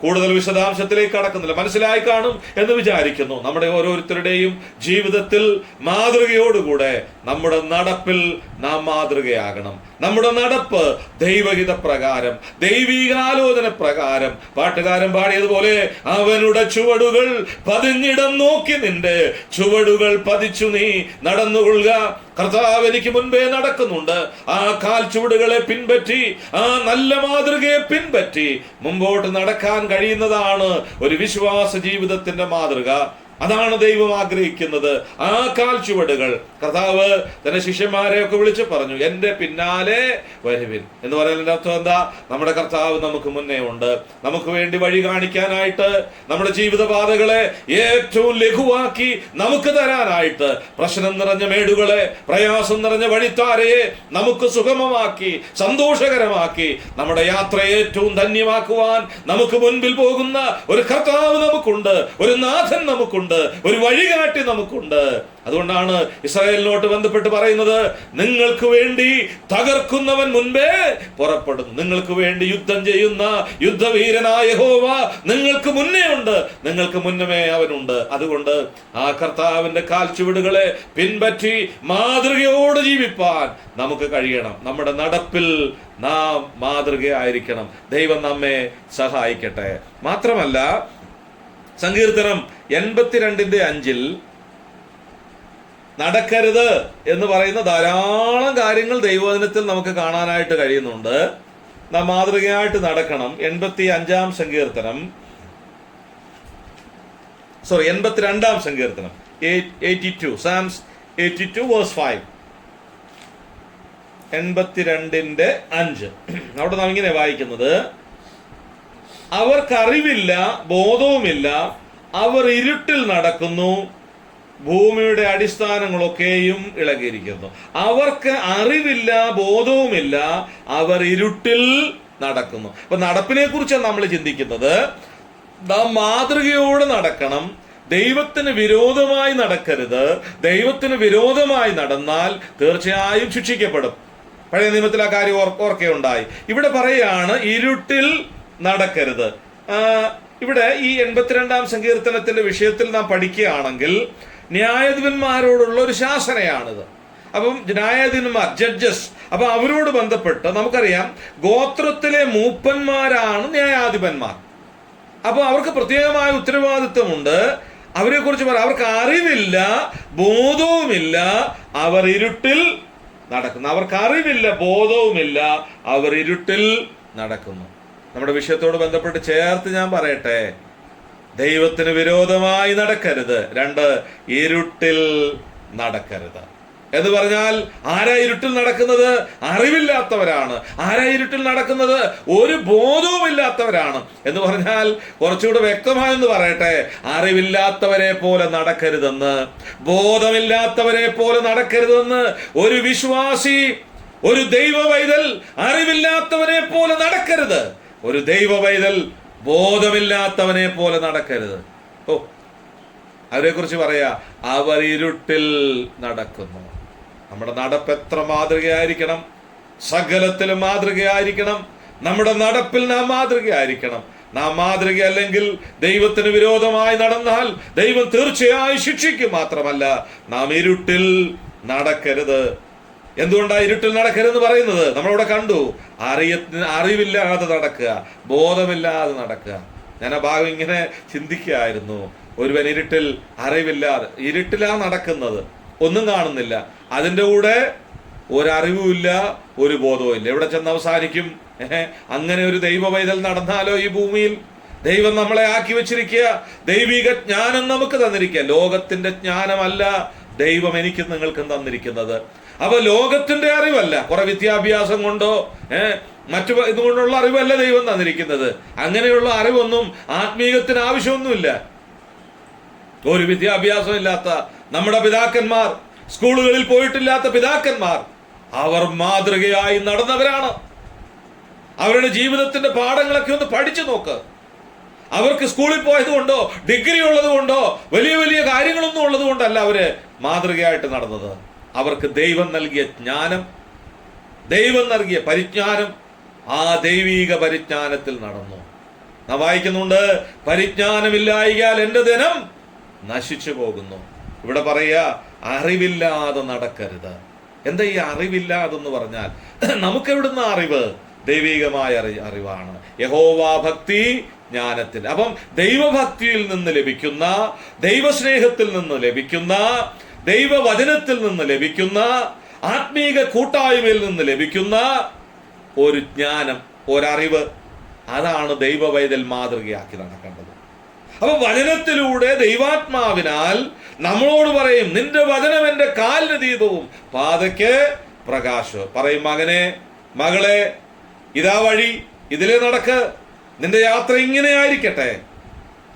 കൂടുതൽ വിശദാംശത്തിലേക്ക് കടക്കുന്നില്ല, മനസ്സിലായി കാണും എന്ന് വിചാരിക്കുന്നു. നമ്മുടെ ഓരോരുത്തരുടെയും ജീവിതത്തിൽ മാതൃകയോടുകൂടെ നമ്മുടെ നടപ്പിൽ നാം മാതൃകയാകണം. നമ്മുടെ നടപ്പ് ദൈവഹിത പ്രകാരം, ദൈവികാലോചന പ്രകാരം. പാട്ടുകാരൻ പാടിയതുപോലെ അവനുടെ ചുവടുകൾ പതിഞ്ഞിടം നോക്കി നിന്റെ ചുവടുകൾ പതിച്ചു നീ നടന്നുകൊള്ളുക. കർത്താവ് എനിക്ക് മുൻപേ നടക്കുന്നുണ്ട്. ആ കാൽ ചുവടുകളെ പിൻപറ്റി, ആ നല്ല മാതൃകയെ പിൻപറ്റി മുമ്പോട്ട് നടക്കാൻ കഴിയുന്നതാണ് ഒരു വിശ്വാസ ജീവിതത്തിന്റെ മാതൃക. അതാണ് ദൈവം ആഗ്രഹിക്കുന്നത്. ആ കാൽ ചുവടുകൾ കർത്താവ് തന്റെ ശിഷ്യന്മാരെ ഒക്കെ വിളിച്ച് പറഞ്ഞു, എന്റെ പിന്നാലെ വരുവിൻ എന്ന് പറയുന്നതിന്റെ അർത്ഥം എന്താ? നമ്മുടെ കർത്താവ് നമുക്ക് മുന്നേ ഉണ്ട്. നമുക്ക് വേണ്ടി വഴി കാണിക്കാനായിട്ട്, നമ്മുടെ ജീവിതപാതകളെ ഏറ്റവും ലഘുവാക്കി നമുക്ക് തരാനായിട്ട്, പ്രശ്നം നിറഞ്ഞ മേടുകളെ, പ്രയാസം നിറഞ്ഞ വഴിത്താരയെ നമുക്ക് സുഗമമാക്കി സന്തോഷകരമാക്കി നമ്മുടെ യാത്രയെ ഏറ്റവും ധന്യമാക്കുവാൻ നമുക്ക് മുൻപിൽ പോകുന്ന ഒരു കർത്താവ് നമുക്കുണ്ട്, ഒരു നാഥൻ നമുക്കുണ്ട്, ഒരു വഴികാട്ടി നമുക്കുണ്ട്. അതുകൊണ്ടാണ് ഇസ്രായേലിനോട്ട് ബന്ധപ്പെട്ട് പറയുന്നത്, നിങ്ങൾക്ക് വേണ്ടി തകർക്കുന്നവൻ മുൻപേ പുറപ്പെടുന്നു. നിങ്ങൾക്ക് വേണ്ടി യുദ്ധം ചെയ്യുന്ന യുദ്ധവീരനായ യഹോവ നിങ്ങൾക്ക് മുന്നേ ഉണ്ട്, നിങ്ങൾക്ക് മുന്നമേ അവനുണ്ട്. അതുകൊണ്ട് ആ കർത്താവിന്റെ കാൽച്ചുവടുകളെ പിൻപറ്റി മാതൃകയോട് ജീവിപ്പാൻ നമുക്ക് കഴിയണം. നമ്മുടെ നടപ്പിൽ നാം മാതൃകയായിരിക്കണം. ദൈവം നമ്മെ സഹായിക്കട്ടെ. മാത്രമല്ല സങ്കീർത്തനം 82:5 നടക്കരുത് എന്ന് പറയുന്ന ധാരാളം കാര്യങ്ങൾ ദൈവവചനത്തിൽ നമുക്ക് കാണാനായിട്ട് കഴിയുന്നുണ്ട്. നാം മാതൃകയായിട്ട് നടക്കണം. 82-ാം സങ്കീർത്തനം 82 സാംസ് 82:5 82:5 അവിടെ നാം ഇങ്ങനെ വായിക്കുന്നത്, അവർക്കറിവില്ല, ബോധവുമില്ല, അവർ ഇരുട്ടിൽ നടക്കുന്നു, ഭൂമിയുടെ അടിസ്ഥാനങ്ങളൊക്കെയും ഇളകിയിരിക്കുന്നു. അവർക്ക് അറിവില്ല, ബോധവുമില്ല, അവർ ഇരുട്ടിൽ നടക്കുന്നു. അപ്പൊ നടപ്പിനെ കുറിച്ചാണ് നമ്മൾ ചിന്തിക്കുന്നത്. നാം മാതൃകയോടെ നടക്കണം. ദൈവത്തിന് വിരോധമായി നടക്കരുത്. ദൈവത്തിന് വിരോധമായി നടന്നാൽ തീർച്ചയായും ശിക്ഷിക്കപ്പെടും. പഴയ നിയമത്തിൽ ആ കാര്യം ഓർക്കുകയുണ്ടായി. ഇവിടെ പറയുകയാണ് ഇരുട്ടിൽ നടക്കരുത്. ഇവിടെ ഈ 82-ാം സങ്കീർത്തനത്തിന്റെ വിഷയത്തിൽ നാം പഠിക്കുകയാണെങ്കിൽ ന്യായാധിപന്മാരോടുള്ള ഒരു ശാസനയാണിത്. അപ്പം ന്യായാധിപന്മാർ, ജഡ്ജസ്, അപ്പൊ അവരോട് ബന്ധപ്പെട്ട് നമുക്കറിയാം ഗോത്രത്തിലെ മൂപ്പന്മാരാണ് ന്യായാധിപന്മാർ. അപ്പൊ അവർക്ക് പ്രത്യേകമായ ഉത്തരവാദിത്വമുണ്ട്. അവരെ കുറിച്ച് പറയാം, അവർക്ക് അറിവില്ല, ബോധവുമില്ല, അവർ ഇരുട്ടിൽ നടക്കുന്നു. അവർക്ക് അറിവില്ല, ബോധവുമില്ല, അവർ ഇരുട്ടിൽ നടക്കുന്നു. നമ്മുടെ വിഷയത്തോട് ബന്ധപ്പെട്ട് ചേർത്ത് ഞാൻ പറയട്ടെ, ദൈവത്തിന് വിരോധമായി നടക്കരുത്. 2, ഇരുട്ടിൽ നടക്കരുത് എന്ന് പറഞ്ഞാൽ ആരാ ഇരുട്ടിൽ നടക്കുന്നത്? അറിവില്ലാത്തവരാണ്. ആരാ ഇരുട്ടിൽ നടക്കുന്നത്? ഒരു ബോധവുമില്ലാത്തവരാണ്. എന്ന് പറഞ്ഞാൽ കുറച്ചുകൂടെ വ്യക്തമായെന്ന് പറയട്ടെ, അറിവില്ലാത്തവരെ പോലെ നടക്കരുതെന്ന്, ബോധമില്ലാത്തവരെ പോലെ നടക്കരുതെന്ന് ഒരു വിശ്വാസി, ഒരു ദൈവ പൈതൽ അറിവില്ലാത്തവനെ പോലെ നടക്കരുത്. ഒരു ദൈവ പൈതൽ ബോധമില്ലാത്തവനെ പോലെ നടക്കരുത്. അവരെ കുറിച്ച് പറയാ, അവർ ഇരുട്ടിൽ നടക്കുന്നു. നമ്മുടെ നടപ്പ് എത്ര മാതൃകയായിരിക്കണം! സകലത്തിലും മാതൃകയായിരിക്കണം. നമ്മുടെ നടപ്പിൽ നാം മാതൃകയായിരിക്കണം. നാം മാതൃകയല്ലെങ്കിൽ, ദൈവത്തിന് വിരോധമായി നടന്നാൽ ദൈവം തീർച്ചയായും ശിക്ഷിക്കും. മാത്രമല്ല, നാം ഇരുട്ടിൽ നടക്കരുത്. എന്തുകൊണ്ടാണ് ഇരുട്ടിൽ നടക്കരുതെന്ന് പറയുന്നത്? നമ്മളിവിടെ കണ്ടു. അറിവില്ലാതെ നടക്കുക, ബോധമില്ലാതെ നടക്കുക. ഞാൻ ആ ഭാഗം ഇങ്ങനെ ചിന്തിക്കുകയായിരുന്നു. ഒരുവൻ ഇരുട്ടിൽ, അറിവില്ലാതെ, ഇരുട്ടിലാ നടക്കുന്നത്, ഒന്നും കാണുന്നില്ല, അതിൻ്റെ കൂടെ ഒരറിവുമില്ല, ഒരു ബോധവും ഇല്ല. എവിടെ ചെന്ന് അവസാനിക്കും? അങ്ങനെ ഒരു ദൈവ പൈതൽ നടന്നാലോ ഈ ഭൂമിയിൽ? ദൈവം നമ്മളെ ആക്കി വെച്ചിരിക്കുക, ദൈവിക ജ്ഞാനം നമുക്ക് തന്നിരിക്കുക. ലോകത്തിന്റെ ജ്ഞാനമല്ല ദൈവം എനിക്കും നിങ്ങൾക്കും തന്നിരിക്കുന്നത്. അപ്പൊ ലോകത്തിന്റെ അറിവല്ല, കുറെ വിദ്യാഭ്യാസം കൊണ്ടോ മറ്റു ഇതുകൊണ്ടുള്ള അറിവല്ല ദൈവം തന്നിരിക്കുന്നത്. അങ്ങനെയുള്ള അറിവൊന്നും ആത്മീയത്തിന് ആവശ്യമൊന്നുമില്ല. ഒരു വിദ്യാഭ്യാസം ഇല്ലാത്ത നമ്മുടെ പിതാക്കന്മാർ, സ്കൂളുകളിൽ പോയിട്ടില്ലാത്ത പിതാക്കന്മാർ, അവർ മാതൃകയായി നടന്നവരാണ്. അവരുടെ ജീവിതത്തിന്റെ പാഠങ്ങളൊക്കെ ഒന്ന് പഠിച്ചു നോക്ക്. അവർക്ക് സ്കൂളിൽ പോയത് കൊണ്ടോ ഡിഗ്രി ഉള്ളത് കൊണ്ടോ വലിയ വലിയ കാര്യങ്ങളൊന്നും ഉള്ളത് കൊണ്ടല്ല അവര് മാതൃകയായിട്ട് നടന്നത്. അവർക്ക് ദൈവം നൽകിയ ജ്ഞാനം, ദൈവം നൽകിയ പരിജ്ഞാനം, ആ ദൈവീക പരിജ്ഞാനത്തിൽ നടന്നു. നാം വായിക്കുന്നുണ്ട്, പരിജ്ഞാനമില്ലായികയാൽ എന്റെ ദിനം നശിച്ചു പോകുന്നു. ഇവിടെ പറയുക, അറിവില്ലാതെ നടക്കരുത്. എന്താ ഈ അറിവില്ലാതെന്ന് പറഞ്ഞാൽ? നമുക്കെവിടുന്ന അറിവ്? ദൈവികമായ അറിവാണ്. യഹോവാ ഭക്തി ജ്ഞാനത്തിന്. അപ്പം ദൈവഭക്തിയിൽ നിന്ന് ലഭിക്കുന്ന, ദൈവസ്നേഹത്തിൽ നിന്ന് ലഭിക്കുന്ന, ദൈവവചനത്തിൽ നിന്ന് ലഭിക്കുന്ന, ആത്മീക കൂട്ടായ്മയിൽ നിന്ന് ലഭിക്കുന്ന ഒരു ജ്ഞാനം, ഒരറിവ്, അതാണ് ദൈവ പൈതൽ മാതൃകയാക്കി നടക്കേണ്ടത്. അപ്പൊ വചനത്തിലൂടെ ദൈവാത്മാവിനാൽ നമ്മളോട് പറയും, നിന്റെ വചനം എന്റെ കാലിന് ദീപവും പാതയ്ക്ക് പ്രകാശവും. പറയും, മകനെ, മകളെ, ഇതാ വഴി, ഇതിലെ നടക്ക്, നിന്റെ യാത്ര ഇങ്ങനെ ആയിരിക്കട്ടെ.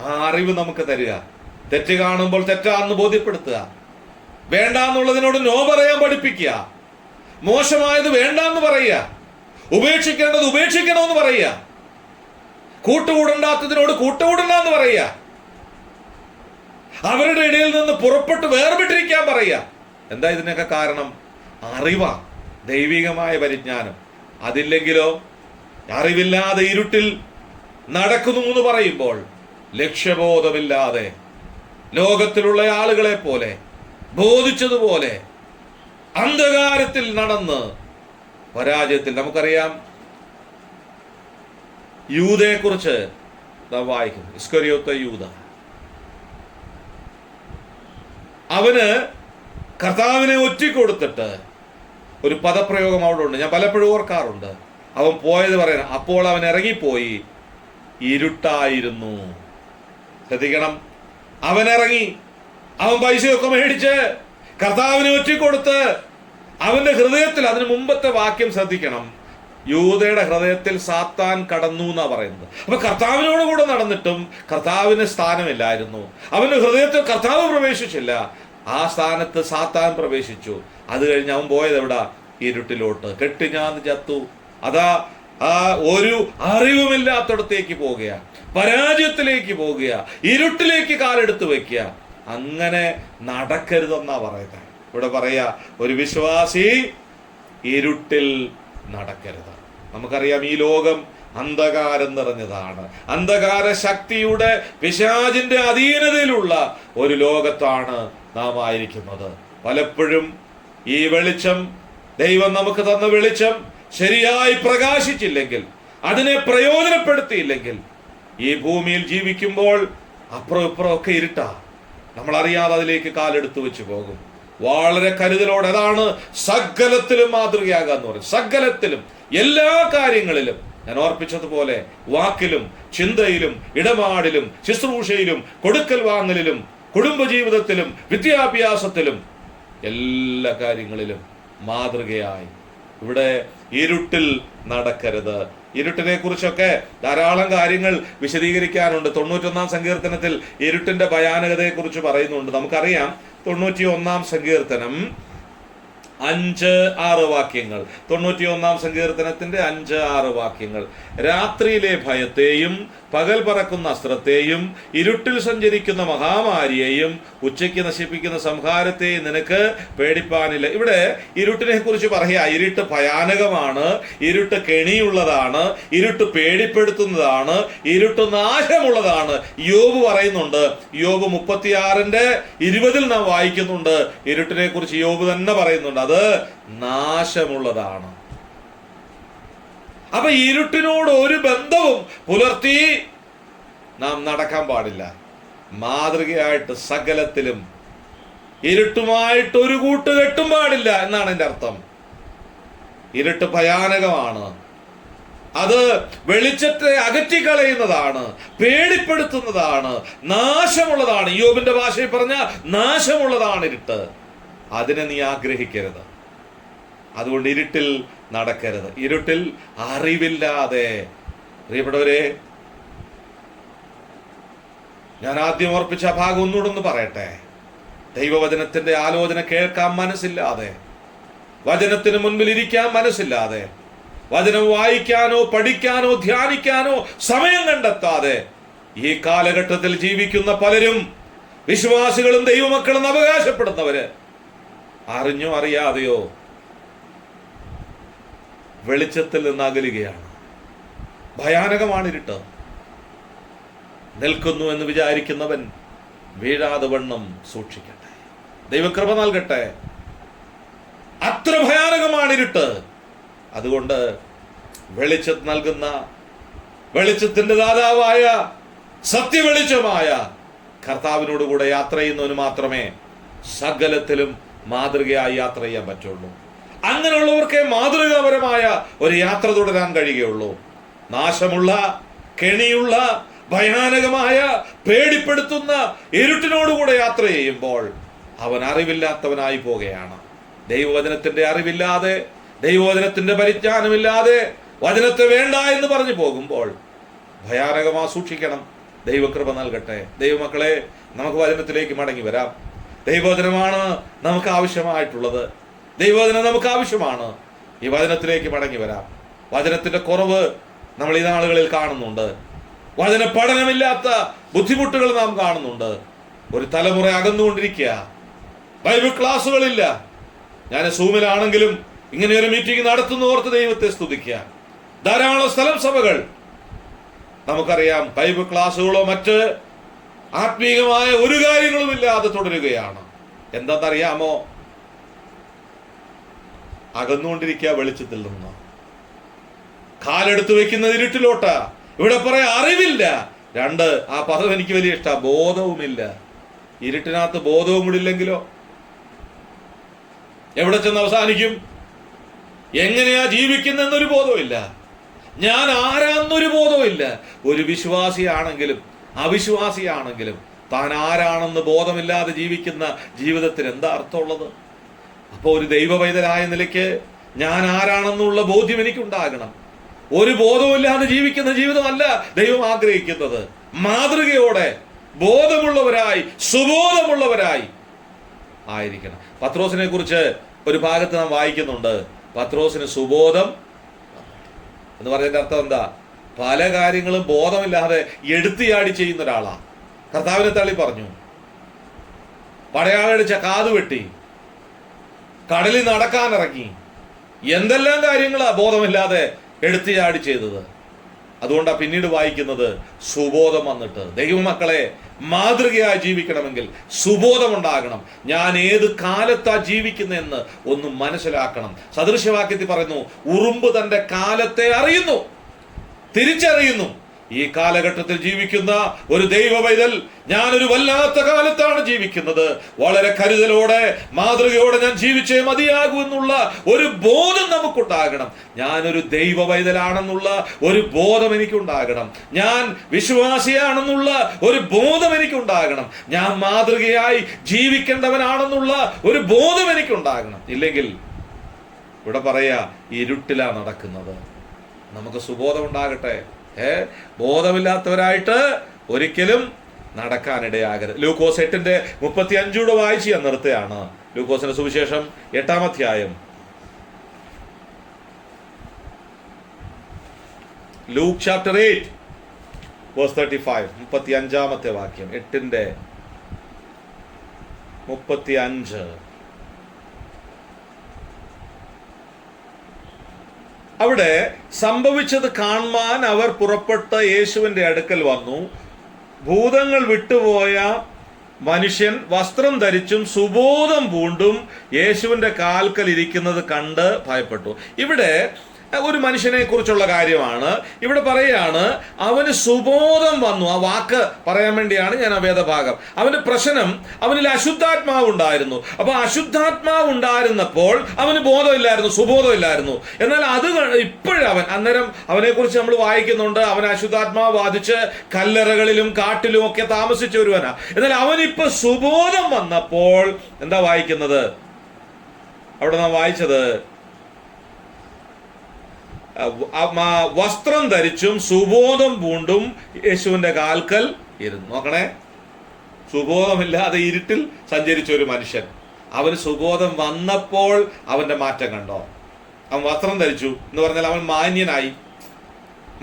ആ അറിവ് നമുക്ക് തരിക. തെറ്റ് കാണുമ്പോൾ തെറ്റാന്ന് ബോധ്യപ്പെടുത്തുക. വേണ്ടാന്നുള്ളതിനോട് നോ പറയാൻ പഠിപ്പിക്കുക. മോശമായത് വേണ്ടാന്ന് പറയുക. ഉപേക്ഷിക്കേണ്ടത് ഉപേക്ഷിക്കണമെന്ന് പറയുക. കൂട്ടുകൂടണ്ടാത്തതിനോട് കൂട്ടുകൂടണ്ടെന്ന് പറയുക. അവരുടെ ഇടയിൽ നിന്ന് പുറപ്പെട്ട് വേർപെട്ടിരിക്കാൻ പറയുക. എന്താ ഇതിനൊക്കെ കാരണം? അറിവാ, ദൈവികമായ പരിജ്ഞാനം. അതില്ലെങ്കിലോ, അറിവില്ലാതെ ഇരുട്ടിൽ നടക്കുന്നു എന്ന് പറയുമ്പോൾ ലക്ഷ്യബോധമില്ലാതെ ലോകത്തിലുള്ള ആളുകളെ പോലെ, ബോധിച്ചതുപോലെ അന്ധകാരത്തിൽ നടന്ന് പരാജയത്തിൽ. നമുക്കറിയാം, യൂദയെ കുറിച്ച് നാം വായിക്കും. ഇസ്കറിയോത്ത യൂദ, അവന് കർത്താവിനെ ഒറ്റിക്കൊടുത്തിട്ട് ഒരു പദപ്രയോഗം അവിടെ ഉണ്ട്, ഞാൻ പലപ്പോഴും ഓർക്കാറുണ്ട്. അവൻ പോയത് പറയാൻ, അപ്പോൾ അവൻ ഇറങ്ങിപ്പോയി, ഇരുട്ടായിരുന്നു. ശ്രദ്ധിക്കണം, അവൻ ഇറങ്ങി, അവൻ പൈസയൊക്കെ മേടിച്ച് കർത്താവിനെ ഒറ്റിക്കൊടുത്ത് അവന്റെ ഹൃദയത്തിൽ, അതിന് മുമ്പത്തെ വാക്യം ശ്രദ്ധിക്കണം, യൂദയുടെ ഹൃദയത്തിൽ സാത്താൻ കടന്നു എന്നാ പറയുന്നത്. അപ്പൊ കർത്താവിനോട് കൂടെ നടന്നിട്ടും കർത്താവിന് സ്ഥാനമില്ലായിരുന്നു. അവന്റെ ഹൃദയത്തിൽ കർത്താവ് പ്രവേശിച്ചില്ല, ആ സ്ഥാനത്ത് സാത്താൻ പ്രവേശിച്ചു. അത് കഴിഞ്ഞ് അവൻ പോയത് എവിടാ? ഇരുട്ടിലോട്ട്. കെട്ടിഞ്ഞാന്ന് ചത്തു. അതാ ആ ഒരു അറിവുമില്ലാത്തടത്തേക്ക് പോകുക, പരാജയത്തിലേക്ക് പോകുക, ഇരുട്ടിലേക്ക് കാലെടുത്ത് വെക്കുക. അങ്ങനെ നടക്കരുതെന്നാ പറയുന്നത്. ഇവിടെ പറയാ, ഒരു വിശ്വാസി ഇരുട്ടിൽ നടക്കരുത്. നമുക്കറിയാം, ഈ ലോകം അന്ധകാരം നിറഞ്ഞതാണ്. അന്ധകാര ശക്തിയുടെ, പിശാചിന്റെ അധീനതയിലുള്ള ഒരു ലോകത്താണ് നാം ആയിരിക്കുന്നത്. പലപ്പോഴും ഈ വെളിച്ചം, ദൈവം നമുക്ക് തന്ന വെളിച്ചം ശരിയായി പ്രകാശിച്ചില്ലെങ്കിൽ, അതിനെ പ്രയോജനപ്പെടുത്തിയില്ലെങ്കിൽ, ഈ ഭൂമിയിൽ ജീവിക്കുമ്പോൾ അപ്പുറം ഇപ്പുറം ഒക്കെ ഇരുട്ടാ. നമ്മളറിയാതെ അതിലേക്ക് കാലെടുത്ത് വെച്ച് പോകും. വളരെ കരുതലോടെ, അതാണ് സകലത്തിലും മാതൃകയാകാന്ന് എന്ന് പറയും. സകലത്തിലും, എല്ലാ കാര്യങ്ങളിലും, ഞാൻ ഓർപ്പിച്ചതുപോലെ വാക്കിലും ചിന്തയിലും ഇടപാടിലും ശുശ്രൂഷയിലും കൊടുക്കൽ വാങ്ങലിലും കുടുംബജീവിതത്തിലും വിദ്യാഭ്യാസത്തിലും എല്ലാ കാര്യങ്ങളിലും മാതൃകയായി. ഇവിടെ ഇരുട്ടിൽ നടക്കരുത്. ഇരുട്ടിനെ കുറിച്ചൊക്കെ ധാരാളം കാര്യങ്ങൾ വിശദീകരിക്കാനുണ്ട്. 91-ാം സങ്കീർത്തനത്തിൽ ഇരുട്ടിന്റെ ഭയാനകതയെ കുറിച്ച് പറയുന്നുണ്ട്. നമുക്കറിയാം, 91-ാം സങ്കീർത്തനം 5-6 വാക്യങ്ങൾ. 91-ാം സങ്കീർത്തനത്തിന്റെ 5-6 വാക്യങ്ങൾ. രാത്രിയിലെ ഭയത്തെയും പകൽ പറക്കുന്ന അസ്ത്രത്തെയും ഇരുട്ടിൽ സഞ്ചരിക്കുന്ന മഹാമാരിയെയും ഉച്ചയ്ക്ക് നശിപ്പിക്കുന്ന സംഹാരത്തെയും നിനക്ക് പേടിപ്പാനില്ല. ഇവിടെ ഇരുട്ടിനെ കുറിച്ച് പറയാ. ഇരുട്ട് ഭയാനകമാണ്, ഇരുട്ട് കെണിയുള്ളതാണ്, ഇരുട്ട് പേടിപ്പെടുത്തുന്നതാണ്, ഇരുട്ട് നാശമുള്ളതാണ്. യോബ് പറയുന്നുണ്ട്. യോബ് 36:20 നാം വായിക്കുന്നുണ്ട്. ഇരുട്ടിനെ കുറിച്ച് യോബ് തന്നെ പറയുന്നുണ്ട്, അത് നാശമുള്ളതാണ്. അപ്പൊ ഇരുട്ടിനോട് ഒരു ബന്ധവും പുലർത്തി നാം നടക്കാൻ പാടില്ല. മാതൃകയായിട്ട് സകലത്തിലും ഇരുട്ടുമായിട്ട് ഒരു കൂട്ടുകെട്ടും പാടില്ല എന്നാണ് എൻ്റെ അർത്ഥം. ഇരുട്ട് ഭയാനകമാണ്. അത് വെളിച്ചത്തെ അകറ്റിക്കളയുന്നതാണ്, പേടിപ്പെടുത്തുന്നതാണ്, നാശമുള്ളതാണ്. യോബിന്റെ ഭാഷയിൽ പറഞ്ഞ നാശമുള്ളതാണ് ഇരുട്ട്. അതിനെ നീ ആഗ്രഹിക്കരുത്. അതുകൊണ്ട് ഇരുട്ടിൽ നടക്കരുത്. ഇരുട്ടിൽ അറിവില്ലാതെ. പ്രിയപ്പെട്ടവരെ, ഞാൻ ആദ്യം ഓർപ്പിച്ച ഭാഗം ഒന്നുകൂടെ ഒന്ന് പറയട്ടെ. ദൈവവചനത്തിന്റെ ആലോചന കേൾക്കാൻ മനസ്സില്ലാതെ, വചനത്തിന് മുൻപിൽ ഇരിക്കാൻ മനസ്സില്ലാതെ, വചനം വായിക്കാനോ പഠിക്കാനോ ധ്യാനിക്കാനോ സമയം കണ്ടെത്താതെ ഈ കാലഘട്ടത്തിൽ ജീവിക്കുന്ന പലരും, വിശ്വാസികളും ദൈവമക്കളും അവകാശപ്പെടുന്നവര്, അറിഞ്ഞോ അറിയാതെയോ വെളിച്ചത്തിൽ നിന്ന് അകലുകയാണ്. ഭയാനകമാണ് ഇരുട്ട്. നിൽക്കുന്നു എന്ന് വിചാരിക്കുന്നവൻ വീഴാതെ വണ്ണം സൂക്ഷിക്കട്ടെ. ദൈവകൃപ നൽകട്ടെ. അത്ര ഭയാനകമാണ് ഇരുട്ട്. അതുകൊണ്ട് വെളിച്ചം നൽകുന്ന, വെളിച്ചത്തിന്റെ ദാതാവായ, സത്യവെളിച്ചമായ കർത്താവിനോട് കൂടെ യാത്ര ചെയ്യുന്നവന് മാത്രമേ സകലത്തിലും മാതൃകയായി യാത്ര ചെയ്യാൻ പറ്റുള്ളൂ. അങ്ങനെയുള്ളവർക്ക് മാതൃകാപരമായ ഒരു യാത്ര തുടരാൻ കഴിയുകയുള്ളൂ. നാശമുള്ള, കെണിയുള്ള, ഭയാനകമായ, പേടിപ്പെടുത്തുന്ന ഇരുട്ടിനോടുകൂടെ യാത്ര ചെയ്യുമ്പോൾ അവൻ അറിവില്ലാത്തവനായി പോകുകയാണ്. ദൈവവചനത്തിന്റെ അറിവില്ലാതെ, ദൈവവചനത്തിന്റെ പരിജ്ഞാനമില്ലാതെ, വചനത്തെ വേണ്ട എന്ന് പറഞ്ഞു പോകുമ്പോൾ ഭയാനകമാ. സൂക്ഷിക്കണം. ദൈവകൃപ നൽകട്ടെ. ദൈവമക്കളെ, നമുക്ക് വചനത്തിലേക്ക് മടങ്ങി വരാം. ദൈവവചനമാണ് നമുക്ക് ആവശ്യമായിട്ടുള്ളത്. ദൈവവചനം നമുക്ക് ആവശ്യമാണ്. ഈ വചനത്തിലേക്ക് മടങ്ങി വരാം. വചനത്തിന്റെ കുറവ് നമ്മൾ ഈ നാളുകളിൽ കാണുന്നുണ്ട്. വചന പഠനമില്ലാത്ത ബുദ്ധിമുട്ടുകൾ നാം കാണുന്നുണ്ട്. ഒരു തലമുറ അകന്നുകൊണ്ടിരിക്കുക. ബൈബിൾ ക്ലാസ്സുകളില്ല. ഞാൻ സൂമിലാണെങ്കിലും ഇങ്ങനെ ഒരു മീറ്റിംഗ് നടത്തുന്നോർത്ത് ദൈവത്തെ സ്തുതിക്കുക. ധാരാളം സ്ഥലം സഭകൾ നമുക്കറിയാം, ബൈബിൾ ക്ലാസ്സുകളോ മറ്റ് ആത്മീയമായ ഒരു കാര്യങ്ങളും ഇല്ലാതെ തുടരുകയാണ്. എന്താണെന്നറിയാമോ? അകന്നുകൊണ്ടിരിക്കുക വെളിച്ചത്തിൽ നിന്ന്. കാലെടുത്ത് വെക്കുന്നത് ഇരുട്ടിലോട്ടാ. ഇവിടെ പറയാ അറിവില്ല. 2, ആ പദം എനിക്ക് വലിയ ഇഷ്ട, ബോധവുമില്ല. ഇരുട്ടിനകത്ത് ബോധവും കൂടി ഇല്ലെങ്കിലോ എവിടെ ചെന്ന് അവസാനിക്കും? എങ്ങനെയാ ജീവിക്കുന്നതെന്നൊരു ബോധമില്ല. ഞാൻ ആരാന്നൊരു ബോധമില്ല. ഒരു വിശ്വാസിയാണെങ്കിലും അവിശ്വാസിയാണെങ്കിലും താൻ ആരാണെന്ന് ബോധമില്ലാതെ ജീവിക്കുന്ന ജീവിതത്തിന് എന്താ അർത്ഥമുള്ളത്? അപ്പോൾ ഒരു ദൈവ പൈതലായ നിലയ്ക്ക് ഞാൻ ആരാണെന്നുള്ള ബോധ്യം എനിക്കുണ്ടാകണം. ഒരു ബോധമില്ലാതെ ജീവിക്കുന്ന ജീവിതമല്ല ദൈവം ആഗ്രഹിക്കുന്നത്. മാതൃകയോടെ, ബോധമുള്ളവരായി, സുബോധമുള്ളവരായി ആയിരിക്കണം. പത്രോസിനെ കുറിച്ച് ഒരു ഭാഗത്ത് നാം വായിക്കുന്നുണ്ട്. പത്രോസിന് സുബോധം എന്ന് പറയുന്നതിന്റെ അർത്ഥം എന്താ? പല കാര്യങ്ങളും ബോധമില്ലാതെ എടുത്തിയാടി ചെയ്യുന്ന ഒരാളാ. കർത്താവിനെ തള്ളി പറഞ്ഞു, പടയാളിച്ച കാത് വെട്ടി, കടലിൽ നടക്കാനിറങ്ങി, എന്തെല്ലാം കാര്യങ്ങളാ ബോധമില്ലാതെ എടുത്തു ചാടി ചെയ്തത്. അതുകൊണ്ടാണ് പിന്നീട് വായിക്കുന്നത് സുബോധം വന്നിട്ട്. ദൈവമക്കളെ, മാതൃകയായി ജീവിക്കണമെങ്കിൽ സുബോധമുണ്ടാകണം. ഞാൻ ഏത് കാലത്താ ജീവിക്കുന്നതെന്ന് ഒന്ന് മനസ്സിലാക്കണം. സദൃശവാക്യത്തിൽ പറയുന്നു, ഉറുമ്പ് തന്റെ കാലത്തെ അറിയുന്നു, തിരിച്ചറിയുന്നു. ഈ കാലഘട്ടത്തിൽ ജീവിക്കുന്ന ഒരു ദൈവ പൈതൽ, ഞാനൊരു വല്ലാത്ത കാലത്താണ് ജീവിക്കുന്നത്, വളരെ കരുതലോടെ മാതൃകയോടെ ഞാൻ ജീവിച്ചേ മതിയാകൂ എന്നുള്ള ഒരു ബോധം നമുക്കുണ്ടാകണം. ഞാനൊരു ദൈവ പൈതലാണെന്നുള്ള ഒരു ബോധം എനിക്കുണ്ടാകണം. ഞാൻ വിശ്വാസിയാണെന്നുള്ള ഒരു ബോധം എനിക്കുണ്ടാകണം. ഞാൻ മാതൃകയായി ജീവിക്കേണ്ടവനാണെന്നുള്ള ഒരു ബോധം എനിക്കുണ്ടാകണം. ഇല്ലെങ്കിൽ ഇവിടെ പറയാ, ഇരുട്ടിലാ നടക്കുന്നത്. നമുക്ക് സുബോധം ഉണ്ടാകട്ടെ. ബോധമില്ലാത്തവരായിട്ട് ഒരിക്കലും നടക്കാനിടയാകരുത്. ലൂക്കോസ് 8:35 വായിച്ച് ഞാൻ നിർത്തുകയാണ്. ലൂക്കോസിന്റെ സുവിശേഷം 8-ാം അധ്യായം, ലൂക്ക് ചാപ്റ്റർ 8 വേഴ്സ് 35, 35-ാമത്തെ വാക്യം, 8:35. അവിടെ സംഭവിച്ചത് കാണുവാൻ അവർ പുറപ്പെട്ട് യേശുവിന്റെ അടുക്കൽ വന്നു. ഭൂതങ്ങൾ വിട്ടുപോയ മനുഷ്യൻ വസ്ത്രം ധരിച്ചും സുബോധം പൂണ്ടും യേശുവിന്റെ കാൽക്കൽ ഇരിക്കുന്നത് കണ്ട് ഭയപ്പെട്ടു. ഇവിടെ ഒരു മനുഷ്യനെ കുറിച്ചുള്ള കാര്യമാണ് ഇവിടെ പറയുകയാണ്. അവന് സുബോധം വന്നു. ആ വാക്ക് പറയാൻ വേണ്ടിയാണ് ഞാൻ ആ വേദഭാഗം. അവന്റെ പ്രശ്നം, അവനിൽ അശുദ്ധാത്മാവ് ഉണ്ടായിരുന്നു. അപ്പൊ അശുദ്ധാത്മാവ് ഉണ്ടായിരുന്നപ്പോൾ അവന് ബോധമില്ലായിരുന്നു, സുബോധമില്ലായിരുന്നു. എന്നാൽ അത് ഇപ്പോഴവൻ, അന്നേരം അവനെ കുറിച്ച് നമ്മൾ വായിക്കുന്നുണ്ട്, അവൻ അശുദ്ധാത്മാവ് ബാധിച്ച് കല്ലറകളിലും കാട്ടിലും ഒക്കെ താമസിച്ച ഒരുവനാ. എന്നാൽ അവനിപ്പോ സുബോധം വന്നപ്പോൾ എന്താ വായിക്കുന്നത്? അവിടെ നാം വായിച്ചത്, വസ്ത്രം ധരിച്ചും സുബോധം പൂണ്ടും യേശുവിന്റെ കാൽക്കൽ ഇരുന്നു. നോക്കണേ, സുബോധമില്ലാതെ ഇരുട്ടിൽ സഞ്ചരിച്ച ഒരു മനുഷ്യൻ, അവന് സുബോധം വന്നപ്പോൾ അവന്റെ മാറ്റം കണ്ടോ? അവൻ വസ്ത്രം ധരിച്ചു എന്ന് പറഞ്ഞാൽ അവൻ മാന്യനായി,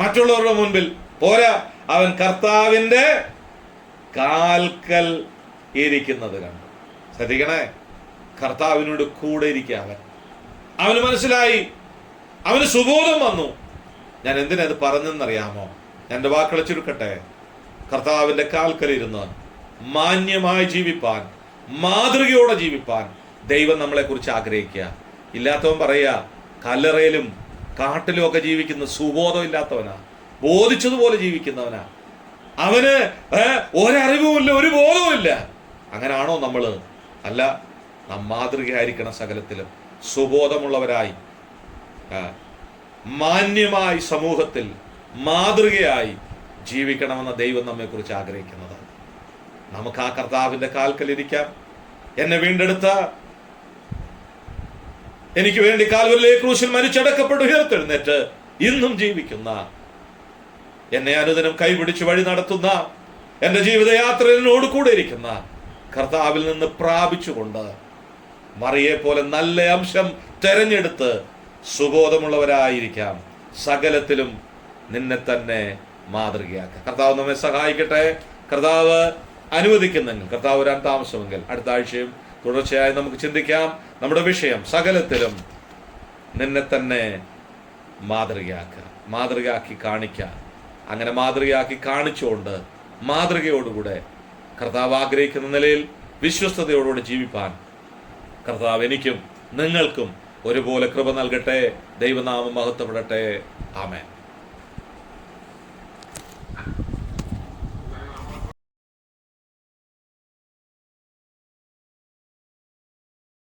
മറ്റുള്ളവരുടെ മുൻപിൽ പോരാ, അവൻ കർത്താവിന്റെ കാൽക്കൽ ഇരിക്കുന്നത് കണ്ടു. ശ്രദ്ധിക്കണേ, കർത്താവിനോട് കൂടെ ഇരിക്കുക. അവന് മനസ്സിലായി, അവന് സുബോധം വന്നു. ഞാൻ എന്തിനാ ഇത് പറഞ്ഞെന്നറിയാമോ? എൻ്റെ വാക്കുകളെ ചുരുക്കട്ടെ. കർത്താവിന്റെ കാൽക്കലിരുന്ന് മാന്യമായി ജീവിപ്പാൻ, മാതൃകയോടെ ജീവിപ്പാൻ ദൈവം നമ്മളെ കുറിച്ച് ആഗ്രഹിക്കുക. ഇല്ലാത്തവൻ പറയുക, കല്ലറയിലും കാട്ടിലും ഒക്കെ ജീവിക്കുന്ന സുബോധം ഇല്ലാത്തവനാ, ബോധിച്ചതുപോലെ ജീവിക്കുന്നവനാ, അവന് ഒരറിവുമില്ല, ഒരു ബോധവുമില്ല. അങ്ങനാണോ നമ്മള്? അല്ല, നാം മാതൃകയായിരിക്കണം. സകലത്തിലും സുബോധമുള്ളവരായി, മാന്യമായി സമൂഹത്തിൽ മാതൃകയായി ജീവിക്കണമെന്ന ദൈവം നമ്മെ കുറിച്ച് ആഗ്രഹിക്കുന്നത്. നമുക്ക് ആ കർത്താവിന്റെ കാൽക്കലിരിക്കാം. എന്നെ വീണ്ടെടുത്ത, എനിക്ക് വേണ്ടി കാൽവരിയിലെ ക്രൂശിൽ മരിച്ചടക്കപ്പെട്ട് ഉയർത്തെഴുന്നേറ്റ് ഇന്നും ജീവിക്കുന്ന, എന്നെ അനുദിനം കൈപിടിച്ച് വഴി നടത്തുന്ന, എന്റെ ജീവിതയാത്രയിൽ എന്നോട് കൂടെ ഇരിക്കുന്ന കർത്താവിൽ നിന്ന് പ്രാപിച്ചുകൊണ്ട് മറിയെ പോലെ നല്ല അംശം തെരഞ്ഞെടുത്ത് സുബോധമുള്ളവരായിരിക്കാം. സകലത്തിലും നിന്നെ തന്നെ മാതൃകയാക്കാം. കർത്താവ് നമ്മെ സഹായിക്കട്ടെ. കർത്താവ് അനുവദിക്കുന്നെങ്കിൽ, കർത്താവ് വരാൻ താമസമെങ്കിൽ അടുത്ത ആഴ്ചയും തുടർച്ചയായി നമുക്ക് ചിന്തിക്കാം. നമ്മുടെ വിഷയം സകലത്തിലും നിന്നെ തന്നെ മാതൃകയാക്കുക, മാതൃകയാക്കി കാണിക്കുക. അങ്ങനെ മാതൃകയാക്കി കാണിച്ചുകൊണ്ട് മാതൃകയോടുകൂടെ കർത്താവ് ആഗ്രഹിക്കുന്ന നിലയിൽ വിശ്വസ്തയോടുകൂടി ജീവിപ്പാൻ കർത്താവ് എനിക്കും നിങ്ങൾക്കും ഒരുപോലെ കൃപ നൽകട്ടെ. ദൈവനാമം മഹത്വപ്പെടട്ടെ. ആമേൻ.